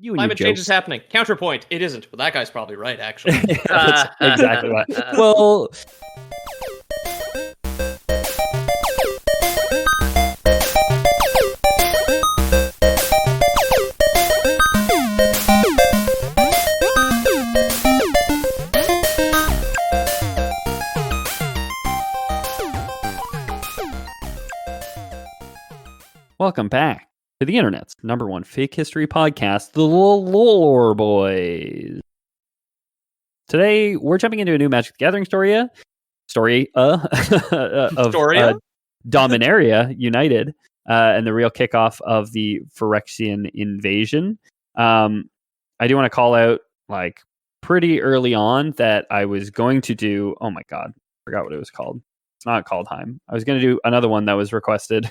You and Climate your change jokes. is happening. Counterpoint, it isn't. But that guy's probably right, actually. That's exactly right. Well, welcome back to the internet's #1 fake history podcast, the Lore Boys. Today, we're jumping into a new Magic the Gathering story of Dominaria United and the real kickoff of the Phyrexian Invasion. I do want to call out, like, pretty early on that I was going to do, oh my god, I forgot what it was called. It's not called Heim. I was going to do another one that was requested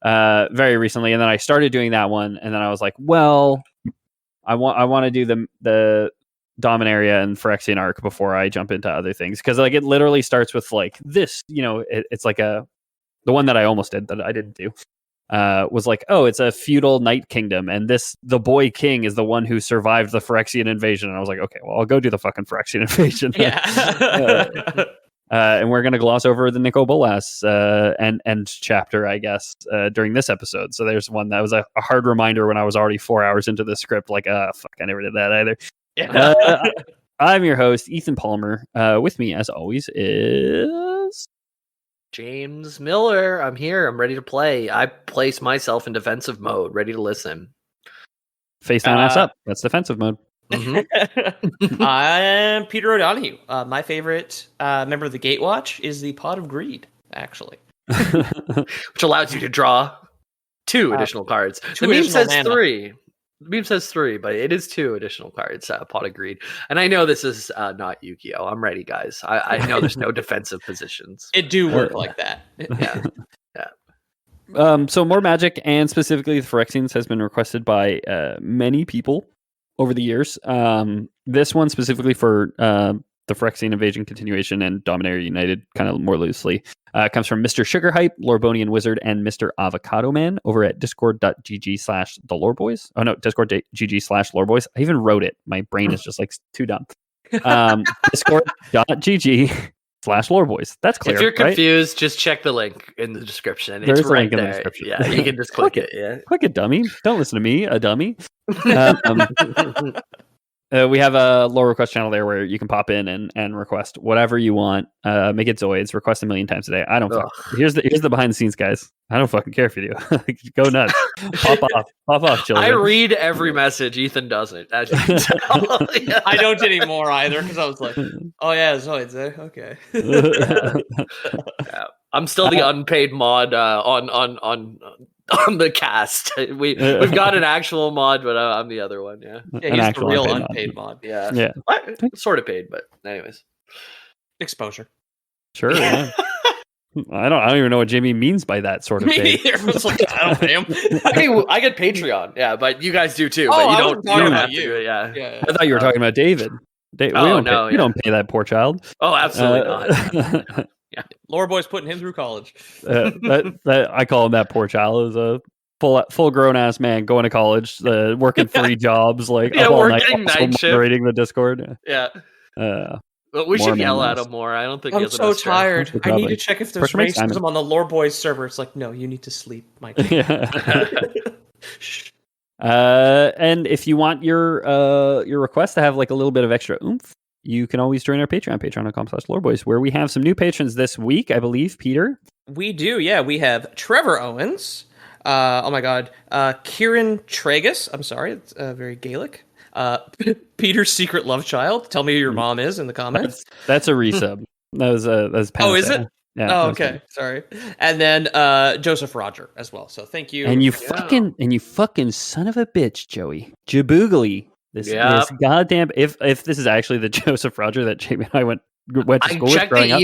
very recently, and then I started doing that one, and then I was like, well, I want to do the Dominaria and Phyrexian arc before I jump into other things, because like it literally starts with like this, it's like the one that I almost did that I didn't do was like, oh, it's a feudal knight kingdom, and the boy king is the one who survived the Phyrexian invasion, and I was like, okay, well, I'll go do the fucking Phyrexian invasion. Yeah. And we're going to gloss over the Nicol Bolas end chapter, I guess, during this episode. So there's one that was a hard reminder when I was already 4 hours into the script. Like, fuck, I never did that either. Yeah. I'm your host, Ethan Palmer. With me, as always, is James Miller. I'm here. I'm ready to play. I place myself in defensive mode, ready to listen. Face down, ass up. That's defensive mode. Mm-hmm. I'm Peter O'Donohue. My favorite member of the Gatewatch is the Pot of Greed, actually. Which allows you to draw two additional cards. The meme says mana. 3. The meme says 3, but it is 2 additional cards. Pot of Greed. And I know this is not Yu-Gi-Oh! I'm ready, guys. I know there's no defensive positions. It do work like that. Yeah. So more Magic, and specifically the Phyrexians, has been requested by many people over the years. This one specifically for the Phyrexian Invasion continuation and Dominaria United, kind of more loosely, comes from Mr. Sugar Hype, Lorebonian Wizard, and Mr. Avocado Man over at discord.gg/theloreboys. Oh no, discord.gg/loreboys. I even wrote it. My brain is just like too dumb. Discord.gg/loreboys. That's clear. If you're right? confused, just check the link in the description. There's It's a right link in the there. description. Yeah, you can just click it. Yeah. Click it, dummy. Don't listen to me, a dummy. We have a lore request channel there where you can pop in and request whatever you want. Make it Zoids. Request 1 million times a day. I don't. Here's the behind the scenes, guys. I don't fucking care if you do. Go nuts. Pop off, children. I read every message. Ethan doesn't. As you can tell. I don't anymore either, because I was like, oh yeah, Zoids, okay. Yeah. I'm still the unpaid mod on the cast. We've got an actual mod, but I'm the other one. Yeah, he's the real unpaid mod. Yeah. Sort of paid, but anyways, exposure. Sure. Yeah. I don't even know what Jimmy means by that sort of thing. I don't pay him. I get Patreon. Yeah, but you guys do too. Oh, but you I don't. was talking about have you. To, yeah. I thought you were talking about David. We don't pay that poor child. Oh, absolutely not. Yeah, Lore Boy's putting him through college. I call him that poor child. Is a full grown ass man going to college, working 3 jobs, like up all night, also moderating the Discord. Yeah. But we should yell at him more. I don't think I'm so tired. I need to check if there's racism on the Lore Boys server. It's like, no, you need to sleep, Mike. And if you want your request to have like a little bit of extra oomph, you can always join our Patreon, patreon.com/loreboys, where we have some new patrons this week, I believe, Peter. We do, yeah. We have Trevor Owens. Oh my god. Kieran Tragus. I'm sorry, it's very Gaelic. Peter's secret love child. Tell me who your mom is in the comments. That's a resub. That's Oh, is it? Yeah. Oh, okay. Sorry. And then Joseph Roger as well. So thank you. And you fucking son of a bitch, Joey. Jaboogly. This goddamn if this is actually the Joseph Roger that Jamie and I went to school with growing up. I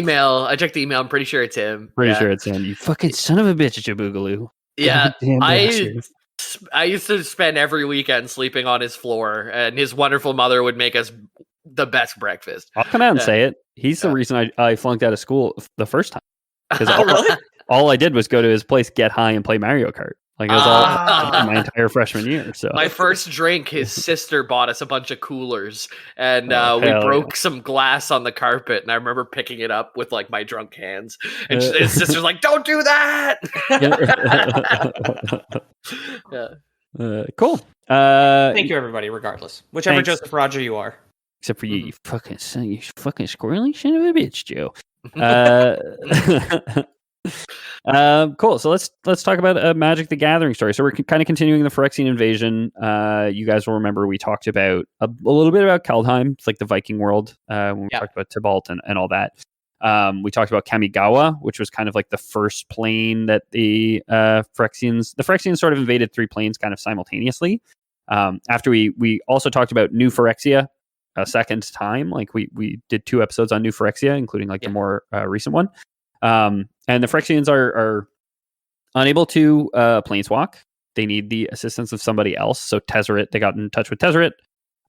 checked the email. I'm pretty sure it's him. Pretty sure it's him. You fucking son of a bitch, Jaboogaloo. Yeah. I used to spend every weekend sleeping on his floor, and his wonderful mother would make us the best breakfast. I'll come out and say it. He's the reason I flunked out of school the first time. Because really? all I did was go to his place, get high, and play Mario Kart. Like it was all my entire freshman year. So my first drink, his sister bought us a bunch of coolers, and we hell broke some glass on the carpet. And I remember picking it up with like my drunk hands, and his sister's like, "Don't do that." Yeah. Cool. Thank you, everybody. Regardless, whichever Thanks. Joseph Roger you are. Except for you fucking squirrely son of a bitch, Joe. Cool. So let's talk about Magic the Gathering story. So we're kind of continuing the Phyrexian Invasion. You guys will remember we talked about a little bit about Kaldheim. It's like the Viking world when we talked about Tybalt and all that. We talked about Kamigawa, which was kind of like the first plane that the Phyrexians sort of invaded 3 planes kind of simultaneously. After we also talked about New Phyrexia a second time. Like we did 2 episodes on New Phyrexia, including like the more recent one. And the Phyrexians are unable to planeswalk. They need the assistance of somebody else. So Tezzeret, they got in touch with Tezzeret,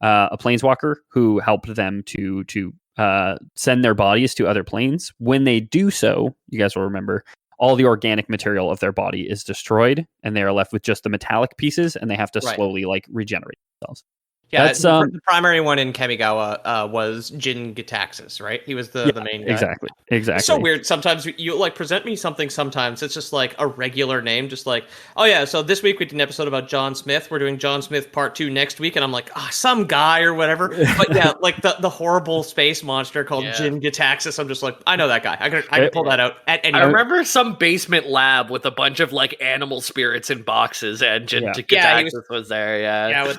a planeswalker who helped them to send their bodies to other planes. When they do so, you guys will remember, all the organic material of their body is destroyed, and they are left with just the metallic pieces, and they have to slowly like regenerate themselves. Yeah, that's the primary one in Kamigawa was Jin Gitaxis, right? He was the main guy. Exactly. It's so weird. Sometimes you like present me something. Sometimes it's just like a regular name, just like, oh yeah. So this week we did an episode about John Smith. We're doing John Smith Part 2 next week, and I'm like, some guy or whatever. But yeah, like the horrible space monster called Jin Gitaxis. I'm just like, I know that guy. I can pull that out at any. I remember some basement lab with a bunch of like animal spirits in boxes, and Jin Gitaxis was there. Yeah, with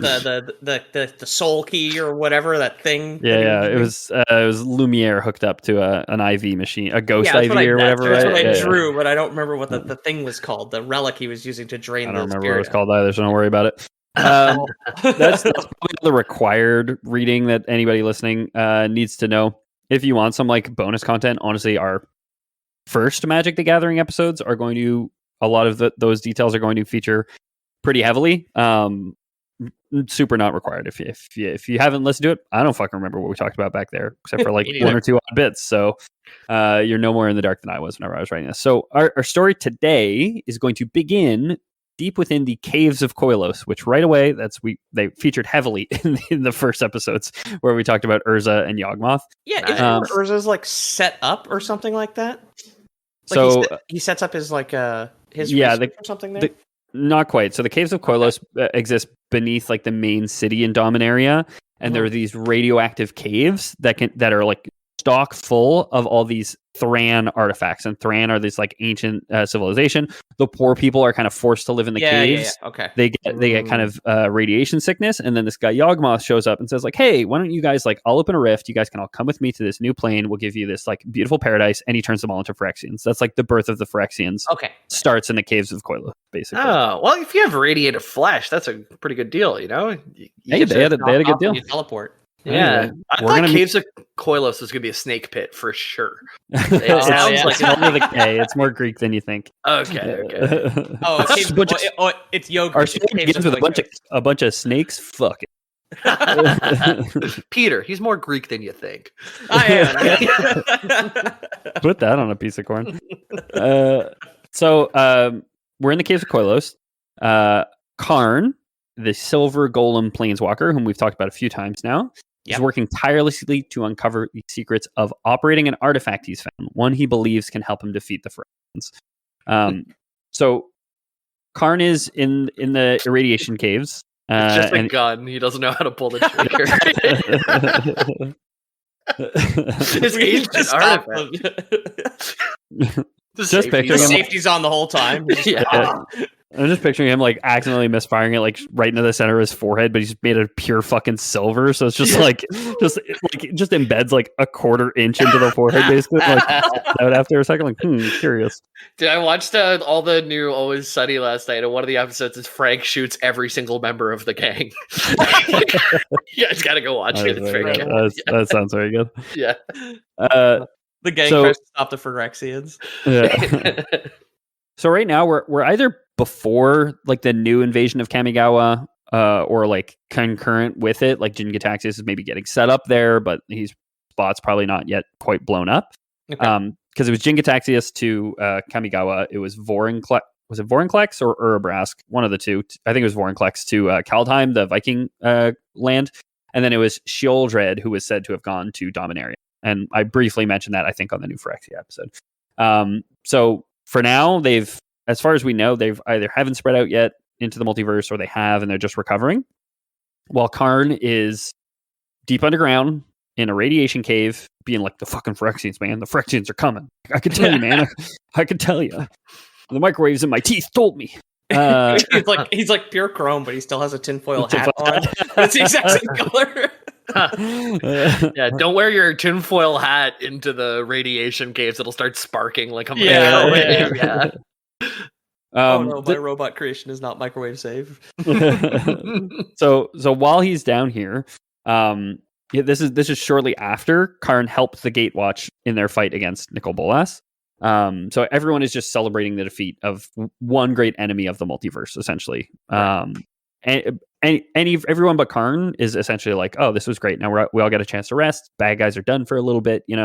the soul key or whatever, that thing. It was Lumiere hooked up to an IV machine, a ghost IV or whatever. That's what I drew, but I don't remember what the thing was called. The relic he was using to drain. I don't remember what it was called either, so don't worry about it. That's probably the required reading that anybody listening needs to know. If you want some like bonus content, honestly, our first Magic the Gathering episodes are going to, a lot of those details are going to feature pretty heavily. Super not required. If you haven't listened to it, I don't fucking remember what we talked about back there, except for like 1 or 2 odd bits. So you're no more in the dark than I was whenever I was writing this. So our story today is going to begin deep within the caves of Koilos, which right away they featured heavily in the first episodes where we talked about Urza and Yawgmoth. Yeah, Urza's like set up or something like that. Like so he sets up his like his or something there. Not quite. So the caves of Koilos exist beneath like the main city in Dominaria, and there are these radioactive caves that are like stock full of all these Thran artifacts, and Thran are this like ancient civilization. The poor people are kind of forced to live in the caves. Yeah. Okay. They get kind of radiation sickness, and then this guy Yawgmoth shows up and says like, "Hey, why don't you guys like? I'll open a rift. You guys can all come with me to this new plane. We'll give you this like beautiful paradise." And he turns them all into Phyrexians. That's like the birth of the Phyrexians. Okay. Starts in the caves of Koilos, basically. Oh well, if you have radiated flesh, that's a pretty good deal. You know. They had a good deal. You teleport. Yeah, I thought Caves of Koilos was going to be a snake pit for sure. It sounds like it's more Greek than you think. Okay. It's yogurt. Our story begins with a bunch of snakes. Fuck it. Peter, he's more Greek than you think. I am. Put that on a piece of corn. So we're in the Caves of Koilos. Karn, the silver golem planeswalker, whom we've talked about a few times now, is working tirelessly to uncover the secrets of operating an artifact he's found, one he believes can help him defeat the Phyrexians. So Karn is in the irradiation caves. It's just a gun. He doesn't know how to pull the trigger. His ancient artifact. Just picturing him. Safety's on the whole time. I'm just picturing him like accidentally misfiring it like right into the center of his forehead, but he's made of pure fucking silver, so it's just just embeds like a quarter inch into the forehead, basically. Like out after a second, like curious. Dude, I watched all the new Always Sunny last night, and one of the episodes is Frank shoots every single member of the gang. You guys gotta go watch it. It's very good. That sounds very good. Yeah. The gang tries to stop the Phyrexians. Yeah. So right now we're either before like the new invasion of Kamigawa, or like concurrent with it. Like Jin Gitaxis is maybe getting set up there, but his spot's probably not yet quite blown up. Okay. Because it was Jin Gitaxias to Kamigawa, it was Vorinclex was it Vorinclex or Urabrask? One of the two. I think it was Vorinclex to Kaldheim, the Viking land. And then it was Sheoldred who was said to have gone to Dominaria. And I briefly mentioned that, I think, on the New Phyrexia episode. So for now, as far as we know, they've either haven't spread out yet into the multiverse, or they have, and they're just recovering. While Karn is deep underground in a radiation cave, being like, the fucking Phyrexians, man. The Phyrexians are coming. I can tell you, man. I can tell you. The microwaves in my teeth told me. He's like pure chrome, but he still has a tinfoil hat on. It's the exact same color. Yeah, don't wear your tinfoil hat into the radiation caves. It'll start sparking like a microwave. Yeah. Oh no, my robot creation is not microwave safe. So while he's down here, this is shortly after Karn helped the Gatewatch in their fight against Nicol Bolas. So everyone is just celebrating the defeat of one great enemy of the multiverse, essentially. Right. Everyone but Karn is essentially like, oh, this was great. Now we all get a chance to rest. Bad guys are done for a little bit. We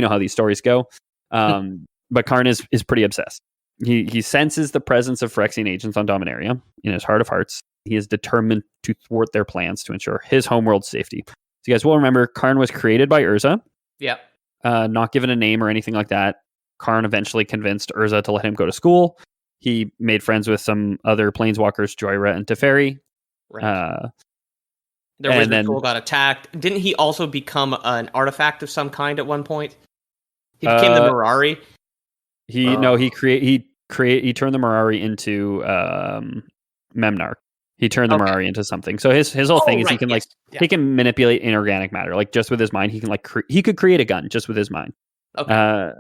know how these stories go. But Karn is pretty obsessed. He senses the presence of Phyrexian agents on Dominaria in his heart of hearts. He is determined to thwart their plans to ensure his homeworld's safety. So you guys will remember, Karn was created by Urza. Yeah. Not given a name or anything like that. Karn eventually convinced Urza to let him go to school. He made friends with some other planeswalkers, Joyra and Teferi. Right. Their wizard school got attacked. Didn't he also become an artifact of some kind at one point? He became the Mirari. He turned the Mirari into Memnarch. He turned the Mirari into something. So his whole thing is he can he can manipulate inorganic matter, like just with his mind. He can he could create a gun just with his mind. Okay.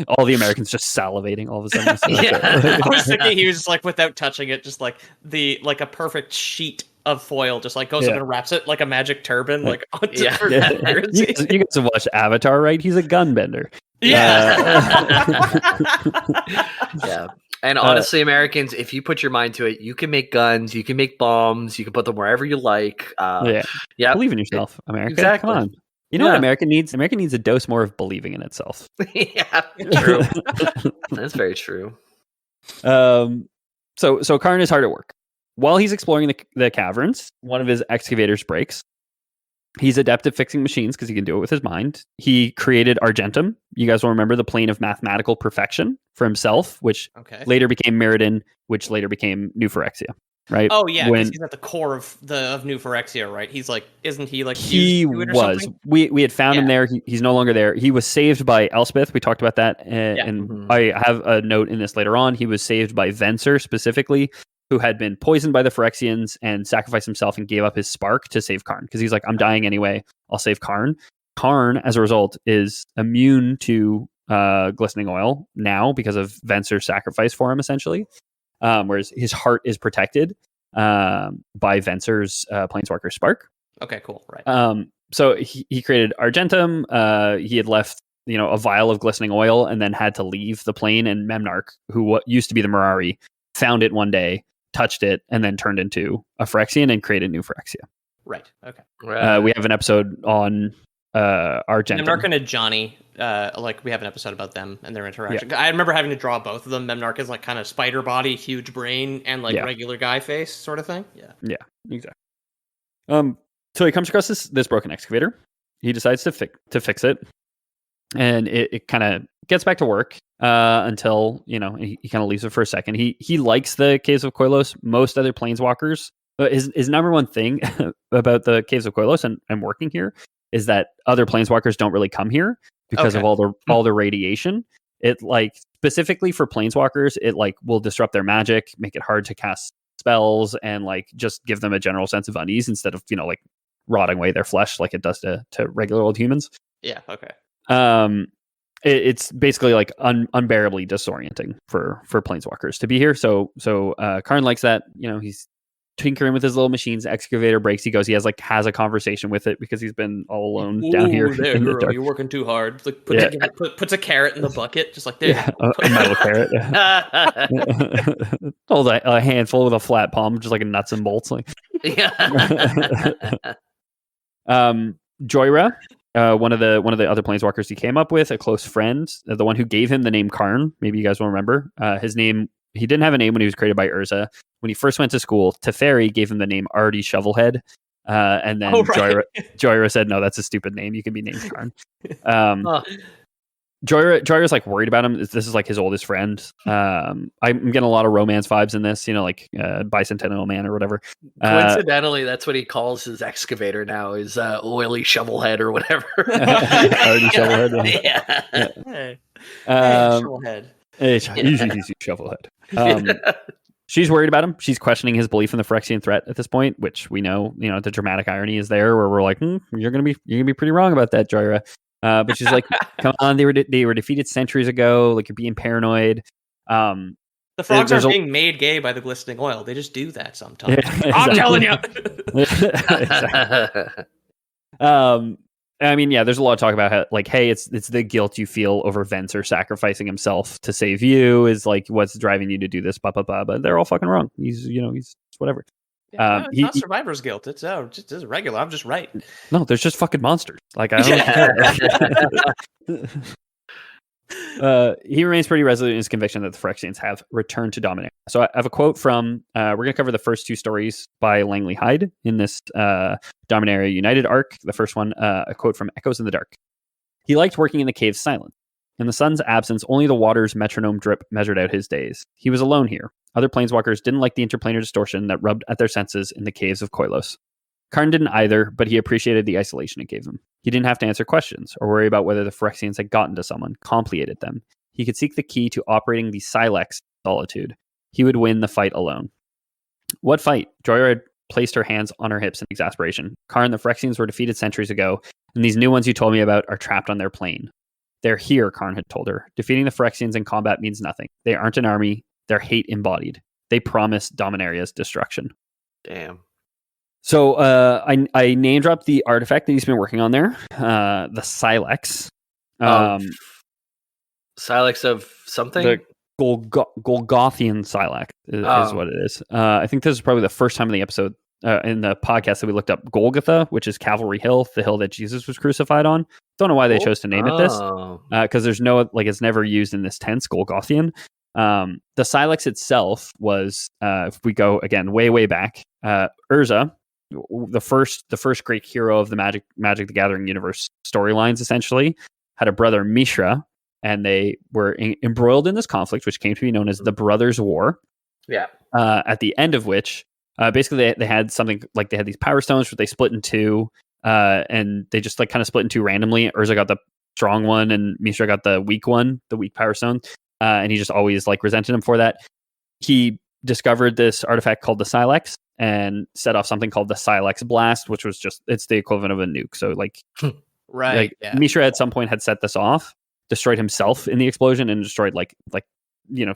All the Americans just salivating all of a sudden. I was thinking he was just without touching it, just a perfect sheet of foil, just goes up and wraps it like a magic turban, onto You guys have watched Avatar, right? He's a gunbender. Yeah. And honestly, Americans, if you put your mind to it, you can make guns, you can make bombs, you can put them wherever you like. Believe in yourself, America. Exactly. Come on. You know what America needs? America needs a dose more of believing in itself. Yeah, true. That's very true. So Karn is hard at work. While he's exploring the caverns, one of his excavators breaks. He's adept at fixing machines because he can do it with his mind. He created Argentum. You guys will remember the plane of mathematical perfection for himself, which later became Mirrodin, which later became New Phyrexia. Right? Oh yeah, because he's at the core of New Phyrexia, right? He's isn't he he was? We had found him there. He's no longer there. He was saved by Elspeth. We talked about that, and I have a note in this later on. He was saved by Venser specifically, who had been poisoned by the Phyrexians and sacrificed himself and gave up his spark to save Karn, because he's like, I'm dying anyway. I'll save Karn. Karn, as a result, is immune to glistening oil now because of Venser's sacrifice for him, essentially. Whereas his heart is protected by Venser's Planeswalker Spark. Okay, cool. Right. So he created Argentum. He had left, a vial of glistening oil and then had to leave the plane. And Memnarch, who used to be the Mirari, found it one day, touched it, and then turned into a Phyrexian and created New Phyrexia. Right. Okay. We have an episode on Argentum. Memnarch and Johnny, we have an episode about them and their interaction. I remember having to draw both of them. Memnarch is kind of spider body, huge brain, and regular guy face sort of thing. Yeah, exactly. So he comes across this broken excavator. He decides to fix it, and it kind of gets back to work until he kind of leaves it for a second. He likes the Caves of Koilos. Most other planeswalkers, his number one thing about the Caves of Koilos and working here is that other planeswalkers don't really come here because of all the radiation. It specifically for planeswalkers, it will disrupt their magic, make it hard to cast spells, and just give them a general sense of unease instead of rotting away their flesh like it does to regular old humans. Yeah. Okay. It's basically unbearably disorienting for planeswalkers to be here. So Karn likes that. He's tinkering with his little machines. The excavator breaks. He goes. He has a conversation with it because he's been all alone down here. There, girl, you're working too hard. Puts a carrot in the bucket, just there. Yeah, a metal carrot. Hold a handful with a flat palm, just like nuts and bolts. Joyra one of the other planeswalkers he came up with, a close friend, the one who gave him the name Karn. Maybe you guys will remember. His name, he didn't have a name when he was created by Urza. When he first went to school, Teferi gave him the name Artie Shovelhead. And then Joyra said, no, that's a stupid name. You can be named Karn. Joyra's like worried about him. This is like his oldest friend. I'm getting a lot of romance vibes in this, like Bicentennial Man or whatever. Coincidentally, that's what he calls his excavator now, is oily shovelhead or whatever. Already shovelhead. Yeah. Hey, shovelhead. Easy shovelhead. She's worried about him. She's questioning his belief in the Phyrexian threat at this point, which we know, the dramatic irony is there, where we're like, you're gonna be pretty wrong about that, Joyra. But she's like, come on, they were defeated centuries ago. Like, you're being paranoid. The frogs aren't being made gay by the glistening oil. They just do that sometimes. Yeah, I'm telling you. I mean, yeah, there's a lot of talk about how, like, hey, it's the guilt you feel over Venser sacrificing himself to save you is like what's driving you to do this, blah blah blah. But they're all fucking wrong. He's whatever. Yeah, it's not survivor's guilt. It's just regular. I'm just right. No, there's just fucking monsters. Like, I don't. He remains pretty resolute in his conviction that the Phyrexians have returned to Dominaria. So I have a quote from. We're going to cover the first 2 stories by Langley Hyde in this Dominaria United arc. The first one, a quote from Echoes in the Dark. He liked working in the cave's silence. In the sun's absence, only the water's metronome drip measured out his days. He was alone here. Other planeswalkers didn't like the interplanar distortion that rubbed at their senses in the caves of Koilos. Karn didn't either, but he appreciated the isolation it gave him. He didn't have to answer questions or worry about whether the Phyrexians had gotten to someone, completed them. He could seek the key to operating the Silex solitude. He would win the fight alone. What fight? Joyra had placed her hands on her hips in exasperation. Karn, the Phyrexians were defeated centuries ago, and these new ones you told me about are trapped on their plane. They're here, Karn had told her. Defeating the Phyrexians in combat means nothing. They aren't an army. They're hate embodied. They promise Dominaria's destruction. Damn. So I name dropped the artifact that he's been working on there, the Silex. Silex of something? The Golgothian Silex is what it is. I think this is probably the first time in the episode, in the podcast, that we looked up Golgotha, which is Calvary Hill, the hill that Jesus was crucified on. Don't know why they chose to name it this, because there's no, like, it's never used in this tense, Golgothian. The Silex itself was, if we go again way back, Urza, the first great hero of the Magic the Gathering universe storylines, essentially, had a brother, Mishra, and they were embroiled in this conflict, which came to be known as the Brothers' War. Yeah. At the end of which, basically they had something like, they had these power stones, which they split in 2, and they just like kind of split in 2 randomly. Urza got the strong one, and Mishra got the weak one, the weak power stone. And he just always like resented him for that. He discovered this artifact called the Silex and set off something called the Silex Blast, which was just, it's the equivalent of a nuke. So like, right. Like, yeah. Mishra at some point had set this off, destroyed himself in the explosion, and destroyed like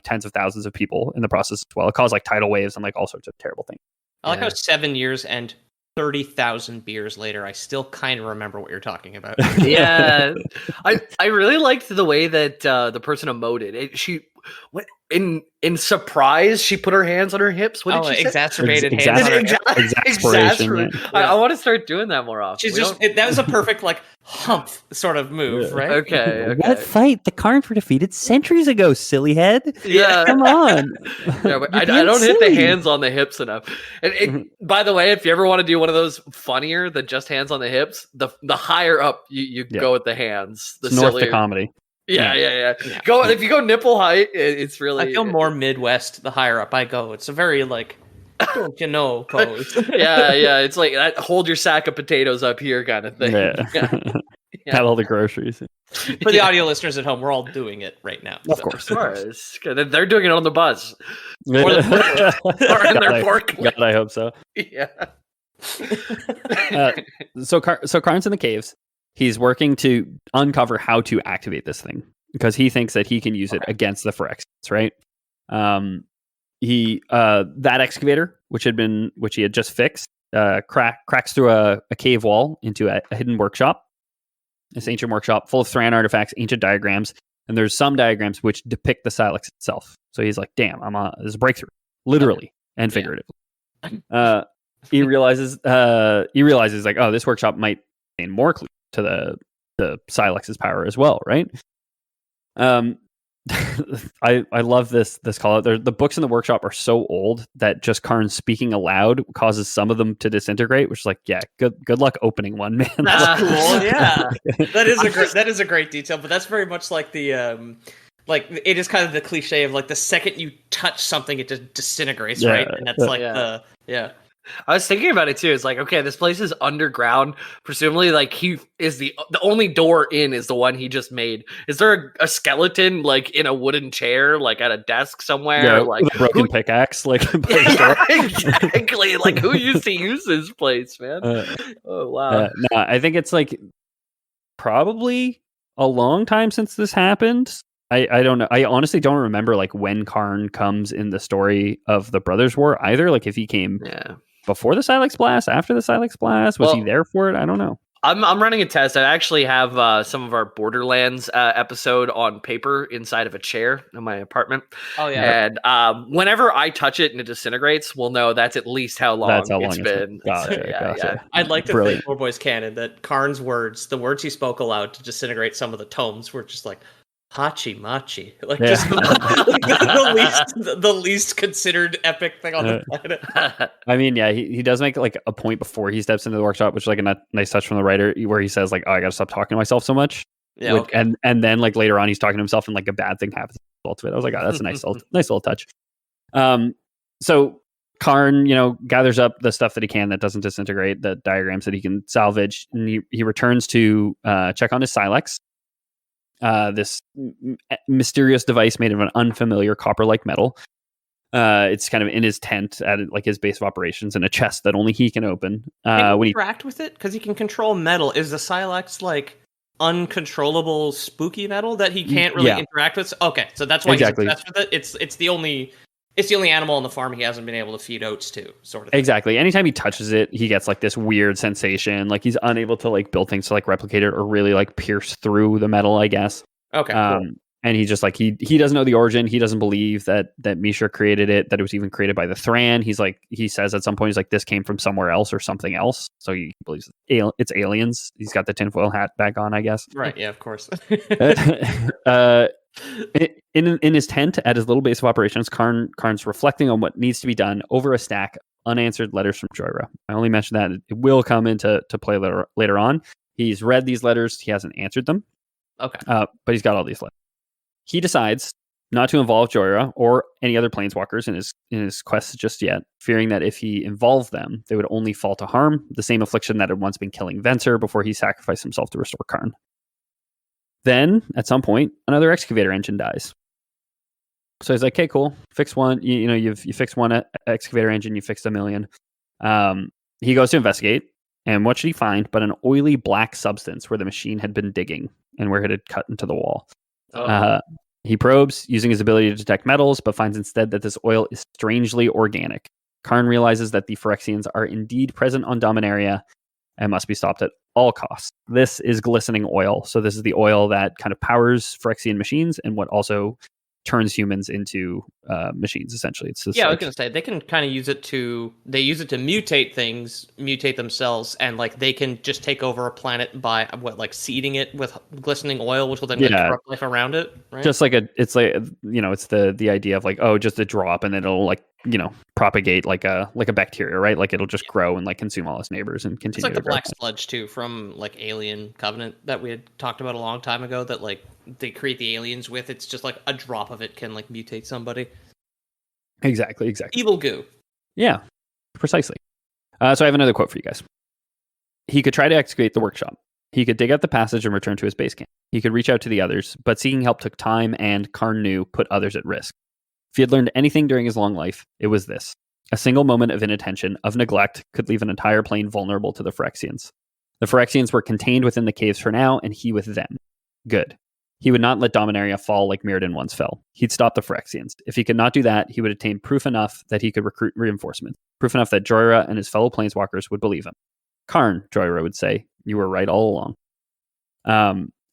tens of thousands of people in the process as well. It caused like tidal waves and like all sorts of terrible things. I like how 7 years and 30,000 beers later, I still kind of remember what you're talking about. Yeah, I really liked the way that the person emoted. She what in surprise, she put her hands on her hips. What did she say? Exacerbated hands on her hips. Exasperation. Yeah. I want to start doing that more often. She's that was a perfect like hump sort of move, right? Okay. What fight? The Karns were defeated centuries ago, silly head. Yeah, come on. Yeah, but I don't hit the hands on the hips enough. And by the way, if you ever want to do one of those funnier than just hands on the hips, the higher up you go with the hands, the North to comedy. Yeah. Go if you go nipple height, it's really. I feel more Midwest the higher up I go. It's a very like, don't you know pose. Yeah. It's like that, hold your sack of potatoes up here kind of thing. Yeah. Peddle the groceries. For the audio listeners at home, we're all doing it right now. Of course. They're doing it on the bus. Or in their pork. God, I hope so. Yeah. So Karn's in the caves. He's working to uncover how to activate this thing because he thinks that he can use it against the Phyrexians, right? That excavator, which he had just fixed, cracks through a cave wall into a hidden workshop. This ancient workshop full of Thran artifacts, ancient diagrams, and there's some diagrams which depict the Silex itself. So he's like, "Damn, there's a breakthrough, literally and figuratively." He realizes like, oh, this workshop might contain more clues to the Silex's power as well, right? I love this call out. The books in the workshop are so old that just Karn speaking aloud causes some of them to disintegrate, which is like, yeah, good luck opening one, man. That's cool. Yeah, that is a great detail. But that's very much like the like it is kind of the cliche of like the second you touch something, it just disintegrates, right? And that's like I was thinking about it too. It's like, okay, this place is underground. Presumably, like he is the only door in is the one he just made. Is there a skeleton like in a wooden chair, like at a desk somewhere? Yeah, like with a broken pickaxe, like exactly. Like who used to use this place, man? Oh wow. No, I think it's like probably a long time since this happened. I don't know. I honestly don't remember like when Karn comes in the story of the Brothers' War either. Like if he came before the Silex Blast, after the Silex Blast, was he there for it? I don't know. I'm running a test. I actually have some of our Borderlands episode on paper inside of a chair in my apartment. Oh yeah. And whenever I touch it and it disintegrates, we'll know that's at least how long it's been. Gotcha. I'd like to think, More Boys canon, that Karn's words, the words he spoke aloud to disintegrate some of the tomes, were just like Hachi Machi, like just the least considered epic thing on the planet. I mean, yeah, he does make like a point before he steps into the workshop, which is like a nice touch from the writer, where he says like, "Oh, I got to stop talking to myself so much." Yeah, and then like later on, he's talking to himself, and like a bad thing happens as a result of it. I was like, "Oh, that's a nice little touch." So Karn, gathers up the stuff that he can that doesn't disintegrate, the diagrams that he can salvage, and he returns to check on his Silex. This mysterious device made of an unfamiliar copper-like metal. It's kind of in his tent at like his base of operations in a chest that only he can open. Can he interact with it? Because he can control metal. Is the Silex like uncontrollable spooky metal that he can't really interact with? Okay, so that's why he's obsessed with it. It's the only animal on the farm he hasn't been able to feed oats to, sort of thing. Exactly. Anytime he touches it, he gets like this weird sensation. Like he's unable to like build things to like replicate it or really like pierce through the metal, I guess. Okay. Cool. And he just like he doesn't know the origin. He doesn't believe that Mishra created it, that it was even created by the Thran. He says at some point, he's like, this came from somewhere else or something else. So he believes it's aliens. He's got the tinfoil hat back on, I guess. Right. Yeah, of course. In his tent at his little base of operations, Karn's reflecting on what needs to be done over a stack of unanswered letters from Joyra. I only mentioned that it will come into play later on. He's read these letters. He hasn't answered them. Okay. But he's got all these letters. He decides not to involve Joyra or any other planeswalkers in his quest just yet, fearing that if he involved them, they would only fall to harm, the same affliction that had once been killing Venser before he sacrificed himself to restore Karn. Then, at some point, another excavator engine dies. So he's like, okay, cool. Fix one. You fixed one excavator engine, you fixed a million. He goes to investigate, and what should he find but an oily black substance where the machine had been digging and where it had cut into the wall. He probes, using his ability to detect metals, but finds instead that this oil is strangely organic. Karn realizes that the Phyrexians are indeed present on Dominaria and must be stopped at all costs. This is glistening oil. So this is the oil that kind of powers Phyrexian machines and what also turns humans into machines, essentially. It's just I was going to say, they can kind of use it to mutate things, mutate themselves, and like they can just take over a planet by seeding it with glistening oil, which will then corrupt life around it, right? Just like it's the idea of like, oh, just a drop and then it'll like, propagate like a bacteria, right? Like it'll just grow and like consume all its neighbors and continue. It's like the black sludge too from like Alien Covenant that we had talked about a long time ago that like they create the aliens with. It's just like a drop of it can like mutate somebody. Exactly. Evil goo. Yeah, precisely. So I have another quote for you guys. He could try to excavate the workshop. He could dig out the passage and return to his base camp. He could reach out to the others, but seeking help took time and, Karn knew, put others at risk. If he had learned anything during his long life, it was this. A single moment of inattention, of neglect, could leave an entire plane vulnerable to the Phyrexians. The Phyrexians were contained within the caves for now, and he with them. Good. He would not let Dominaria fall like Mirrodin once fell. He'd stop the Phyrexians. If he could not do that, he would attain proof enough that he could recruit reinforcements. Proof enough that Joyra and his fellow planeswalkers would believe him. Karn, Joyra would say, you were right all along.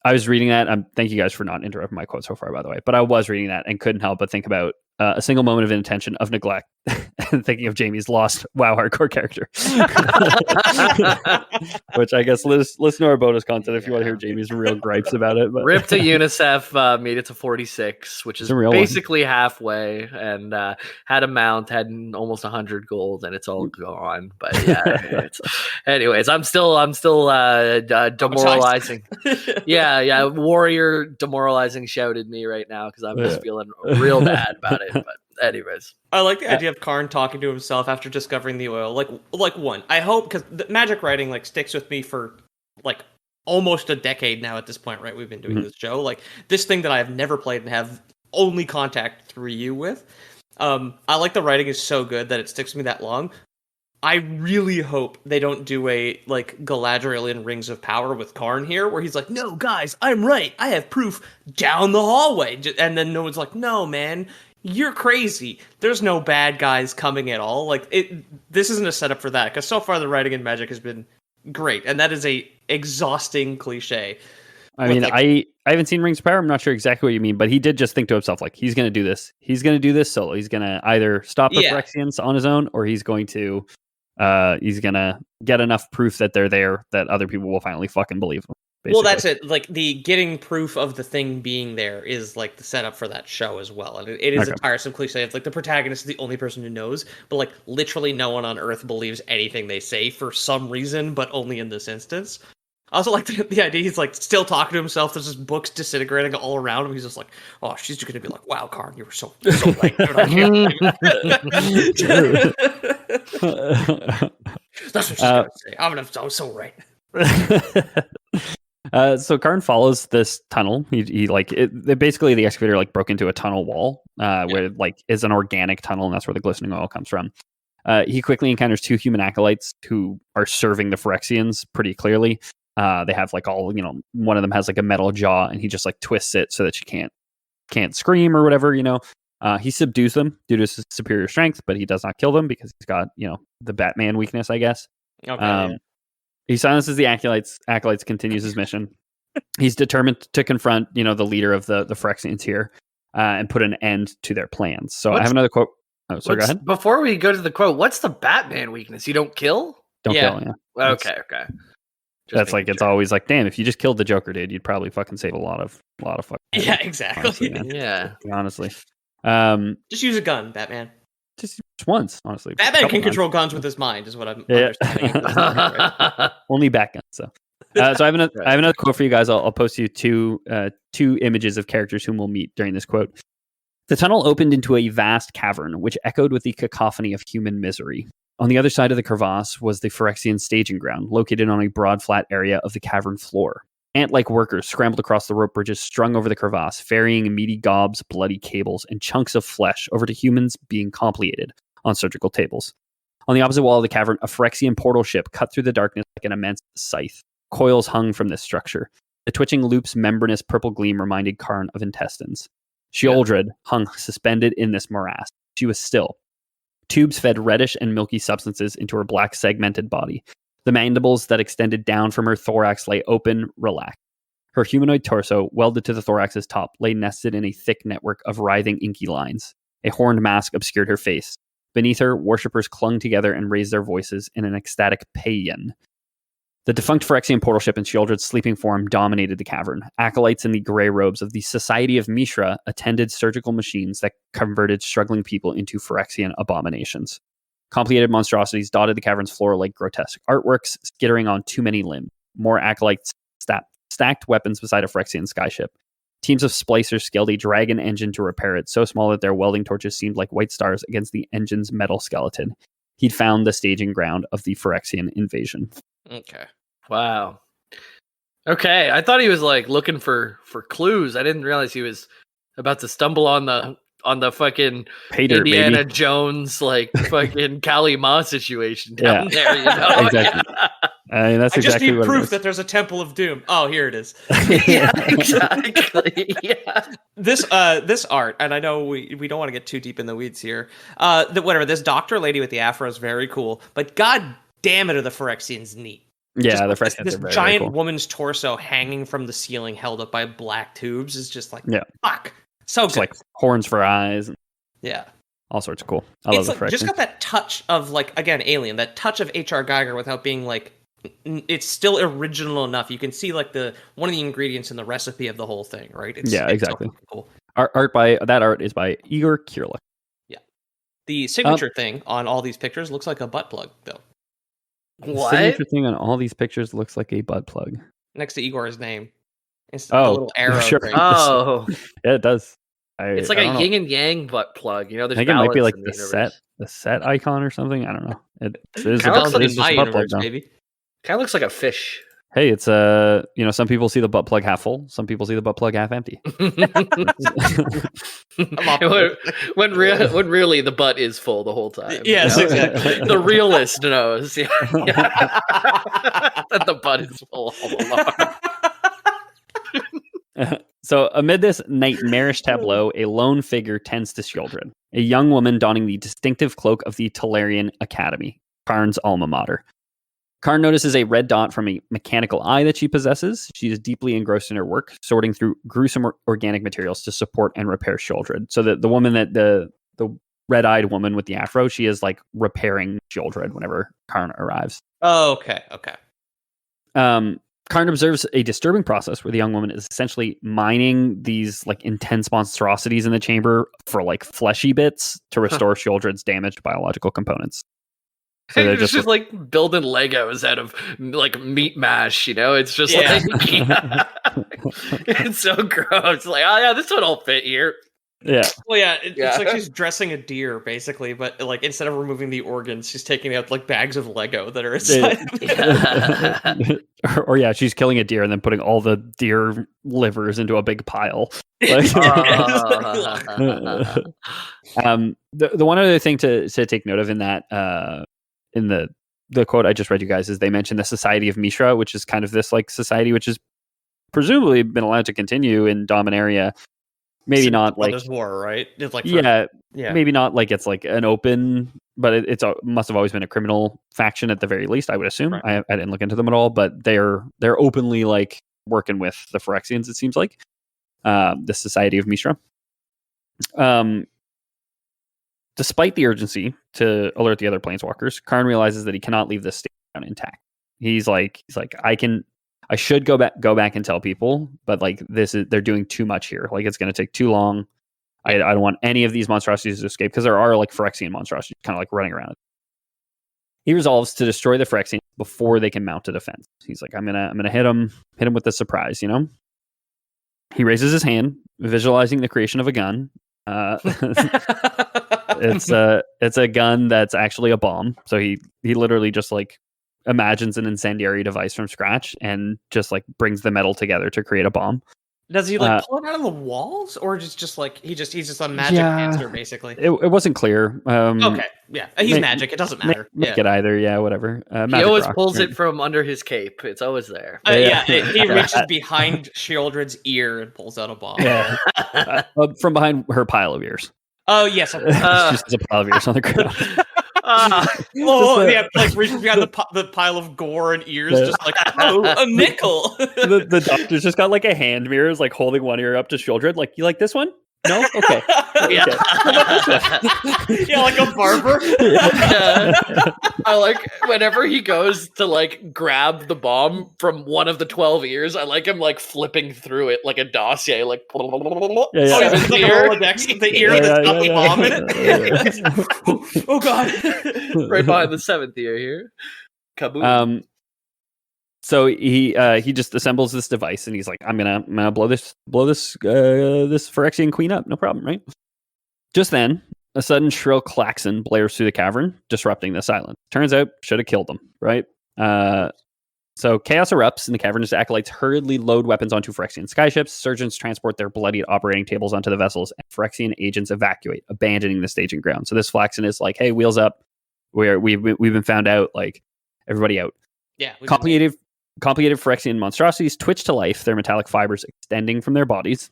I was reading that. Thank you guys for not interrupting my quote so far, by the way. But I was reading that and couldn't help but think about a single moment of inattention, of neglect, and thinking of Jamie's lost WoW hardcore character, which I guess listen to our bonus content if you want to hear Jamie's real gripes about it. But Rip to UNICEF, made it to 46, which is basically halfway, and had a mount, had almost 100 gold, and it's all gone. But yeah, anyways, I'm still demoralizing. yeah, warrior demoralizing shouted me right now because I'm just feeling real bad about it. But anyways, I like the idea of Karn talking to himself after discovering the oil. Like one, I hope, because the magic writing like sticks with me for like almost a decade now at this point, right? We've been doing this show, like this thing that I have never played and have only contact through you with. I like the writing is so good that it sticks with me that long. I really hope they don't do a like Galadriel Rings of Power with Karn here, where he's like, "No, guys, I'm right. I have proof down the hallway," and then no one's like, "No, man, you're crazy. There's no bad guys coming at all." Like this isn't a setup for that, because so far the writing in Magic has been great, and that is a exhausting cliche. I mean, like, I haven't seen Rings of Power. I'm not sure exactly what you mean, but he did just think to himself, like, he's going to do this. He's going to do this solo. He's going to either stop the Phyrexians on his own, or he's going to get enough proof that they're there that other people will finally fucking believe him. Basically. Well, that's it. Like, the getting proof of the thing being there is like the setup for that show as well. And it is a tiresome cliche. It's like the protagonist is the only person who knows, but like literally no one on Earth believes anything they say for some reason, but only in this instance. I also like the idea he's like still talking to himself. There's just books disintegrating all around him. He's just like, "Oh, she's just gonna be like, wow, Karn, you were so right." That's what she's gonna say. I was so right. So Karn follows this tunnel. He like basically the excavator like broke into a tunnel wall where like is an organic tunnel, and that's where the glistening oil comes from. He quickly encounters two human acolytes who are serving the Phyrexians pretty clearly. They have like all, one of them has like a metal jaw, and he just like twists it so that she can't scream or whatever, He subdues them due to his superior strength, but he does not kill them because he's got, the Batman weakness, I guess. Okay. He silences the acolytes. Acolytes continues his mission. He's determined to confront, the leader of the Phyrexians here and put an end to their plans. So I have another quote. Oh, sorry, go ahead. Before we go to the quote, what's the Batman weakness? You don't kill? Don't kill, yeah. Okay. That's like, it's always like, damn, if you just killed the Joker, dude, you'd probably fucking save a lot of fucking. Yeah, exactly. Honestly. Just use a gun, Batman. Just once, honestly. Batman can control guns with his mind, is what I'm understanding. Right? Only bat guns, so. So I have another quote for you guys. I'll post you two images of characters whom we'll meet during this quote. The tunnel opened into a vast cavern, which echoed with the cacophony of human misery. On the other side of the crevasse was the Phyrexian staging ground, located on a broad, flat area of the cavern floor. Ant-like workers scrambled across the rope bridges strung over the crevasse, ferrying meaty gobs, bloody cables, and chunks of flesh over to humans being compliated on surgical tables. On the opposite wall of the cavern, a Phyrexian portal ship cut through the darkness like an immense scythe. Coils hung from this structure. The twitching loop's membranous purple gleam reminded Karn of intestines. Sheoldred hung suspended in this morass. She was still. Tubes fed reddish and milky substances into her black segmented body. The mandibles that extended down from her thorax lay open, relaxed. Her humanoid torso, welded to the thorax's top, lay nested in a thick network of writhing inky lines. A horned mask obscured her face. Beneath her, worshippers clung together and raised their voices in an ecstatic paean. The defunct Phyrexian portal ship in Sheoldred's sleeping form dominated the cavern. Acolytes in the gray robes of the Society of Mishra attended surgical machines that converted struggling people into Phyrexian abominations. Complicated monstrosities dotted the cavern's floor like grotesque artworks, skittering on too many limbs. More acolytes stacked weapons beside a Phyrexian skyship. Teams of splicers scaled a dragon engine to repair it, so small that their welding torches seemed like white stars against the engine's metal skeleton. He'd found the staging ground of the Phyrexian invasion. Okay. Wow. Okay, I thought he was like looking for clues. I didn't realize he was about to stumble on the fucking Pater, Indiana baby. Jones like fucking Kali Ma situation down there. Exactly. I mean, that's I exactly just need what proof that there's a Temple of Doom. Oh, here it is. Yeah, exactly. Yeah. This art, and I know we don't want to get too deep in the weeds here. This doctor lady with the afro is very cool, but god damn it, are the Phyrexians neat. Yeah, the Phyrexians this are very, giant very cool. woman's torso hanging from the ceiling, held up by black tubes, is just like Yeah. fuck. So It's good. like horns for eyes. Yeah. all sorts of cool. I love It's the like just Phyrexian. got that touch of like again Alien, that touch of H.R. Geiger without being like it's still original enough. You can see like one of the ingredients in the recipe of the whole thing, right? It's Exactly. so cool. Art is by Igor Kirlik. Yeah. The signature thing on all these pictures looks like a butt plug, though. What? The signature thing on all these pictures looks like a butt plug. Next to Igor's name. It's the little arrow sure. thing. Oh, Yeah, it does. it's like I a don't know. yin and yang butt plug. You know, I there's think it might be balance like in the universe. set icon or something. I don't know. It is Kinda a looks butt, like it in is my just a butt plug universe, now. maybe. Kind of looks like a fish. Hey, it's some people see the butt plug half full, some people see the butt plug half empty. when really the butt is full the whole time. Yes, you know? exactly. The realist knows that the butt is full all along. So amid this nightmarish tableau, a lone figure tends to children. A young woman donning the distinctive cloak of the Tezzeret Academy, Karn's alma mater. Karn notices a red dot from a mechanical eye that she possesses. She is deeply engrossed in her work, sorting through gruesome organic materials to support and repair children. So the woman that the red-eyed woman with the afro, she is like repairing children whenever Karn arrives. Oh, okay. Karn observes a disturbing process where the young woman is essentially mining these like intense monstrosities in the chamber for like fleshy bits to restore children's damaged biological components. So they're just like building Legos out of like meat mash, you know? It's just like it's so gross. Like, oh yeah, this one will fit here. Yeah. Well, yeah, it's like she's dressing a deer, basically, but like instead of removing the organs, she's taking out like bags of Lego that are inside. Or she's killing a deer and then putting all the deer livers into a big pile. Like, the one other thing to take note of in that in the quote I just read you guys is they mentioned the Society of Mishra, which is kind of this like society which has presumably been allowed to continue in Dominaria. Maybe not like Brothers War, right? It's like maybe not like it's like an open, but it must have always been a criminal faction at the very least. I would assume. Right. I didn't look into them at all, but they're openly like working with the Phyrexians. It seems like the Society of Mishra. Despite the urgency to alert the other planeswalkers, Karn realizes that he cannot leave this state intact. He's like I should go back and tell people, but like they're doing too much here. Like it's going to take too long. I don't want any of these monstrosities to escape because there are like Phyrexian monstrosities kind of like running around. He resolves to destroy the Phyrexians before they can mount a defense. He's like, I'm gonna hit him with a surprise. You know. He raises his hand, visualizing the creation of a gun. It's a gun that's actually a bomb. So he literally just like imagines an incendiary device from scratch and just like brings the metal together to create a bomb. Does he like pull it out of the walls, or just like he's just a magic monster basically? It wasn't clear. Okay, yeah, he's magic. It doesn't matter. Make it either. Yeah, whatever. He always pulls it from under his cape. It's always there. He reaches behind Shieldred's ear and pulls out a bomb. Yeah, from behind her pile of ears. Oh yes, just a pile of ears on the ground. Like reaching behind the pile of gore and ears, just like a nickel. the doctor's just got like a hand mirror, is like holding one ear up to Shieldred. Like, you like this one? No? Okay. Yeah. Like a barber. I like whenever he goes to like grab the bomb from one of the 12 ears, I like him like flipping through it like a dossier, like the ear that's got the bomb in it. Oh god. Right behind the 7th ear here. Kaboom. So he just assembles this device and he's like, I'm gonna blow this Phyrexian queen up, no problem, right? Just then, a sudden shrill klaxon blares through the cavern, disrupting the silence. Turns out, should have killed them, right? So chaos erupts and the cavern's acolytes hurriedly load weapons onto Phyrexian skyships. Surgeons transport their bloodied operating tables onto the vessels, and Phyrexian agents evacuate, abandoning the staging ground. So this klaxon is like, hey, wheels up. We've been found out. Like, everybody out. Yeah. Complicated Phyrexian monstrosities twitch to life, their metallic fibers extending from their bodies.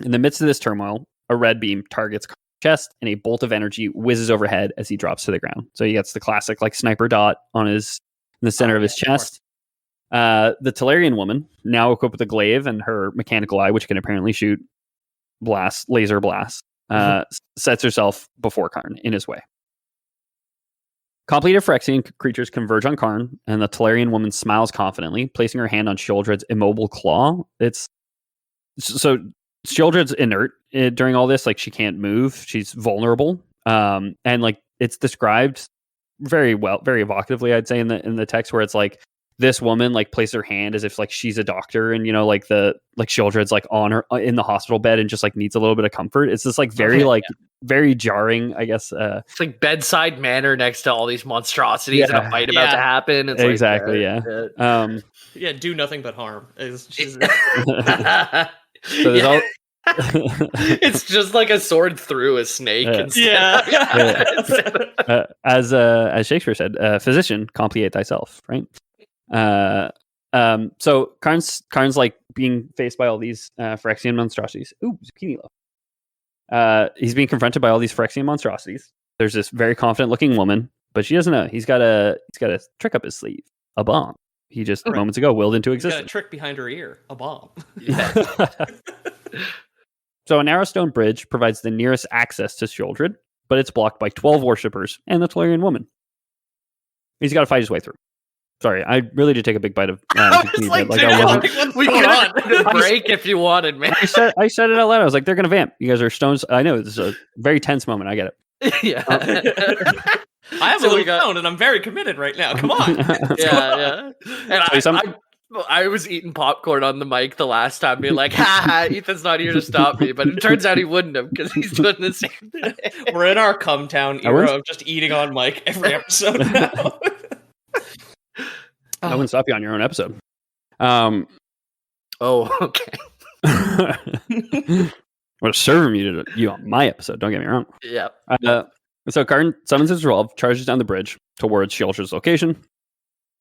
In the midst of this turmoil, a red beam targets Karn's chest, and a bolt of energy whizzes overhead as he drops to the ground. So he gets the classic like sniper dot in the center of his chest. The Tellarian woman, now equipped with a glaive and her mechanical eye, which can apparently shoot laser blasts, sets herself before Karn in his way. Completed Phyrexian creatures converge on Karn, and the Telerian woman smiles confidently, placing her hand on Sheoldred's immobile claw. So Sheoldred's inert during all this, like she can't move, she's vulnerable, and like it's described very well, very evocatively, I'd say in the text, where it's like this woman like places her hand as if like she's a doctor, and like Sheoldred's like on her in the hospital bed and just like needs a little bit of comfort. It's just like very very jarring, I guess. It's like bedside manner next to all these monstrosities and a fight about to happen. It's exactly, do nothing but harm. So there's all. It's just like a sword through a snake. As Shakespeare said, physician, complicate thyself, right? So Karn's like being faced by all these Phyrexian monstrosities. Ooh, zucchini love. He's being confronted by all these Phyrexian monstrosities. There's this very confident looking woman, but she doesn't know. He's got a trick up his sleeve, a bomb. He just moments ago willed into existence. He's got a trick behind her ear, a bomb. So a narrow stone bridge provides the nearest access to Sheoldred, but it's blocked by 12 worshippers and the Telerian woman. He's got to fight his way through. Sorry, I really did take a big bite of. We could have a break if you wanted, man. I said it out loud. I was like, "They're gonna vamp. You guys are stones." I know this is a very tense moment. I get it. Yeah. I have a little stone, and I'm very committed right now. Come on. Yeah. And I was eating popcorn on the mic the last time, being like, "Ha, Ethan's not here to stop me." But it turns out he wouldn't have, because he's doing the same thing. We're in our Come Town era of just eating on mic every episode now. I wouldn't stop you on your own episode. Okay. I'm going to serve you on my episode. Don't get me wrong. Yeah. So Karn summons his resolve, charges down the bridge towards Sheoldred's location.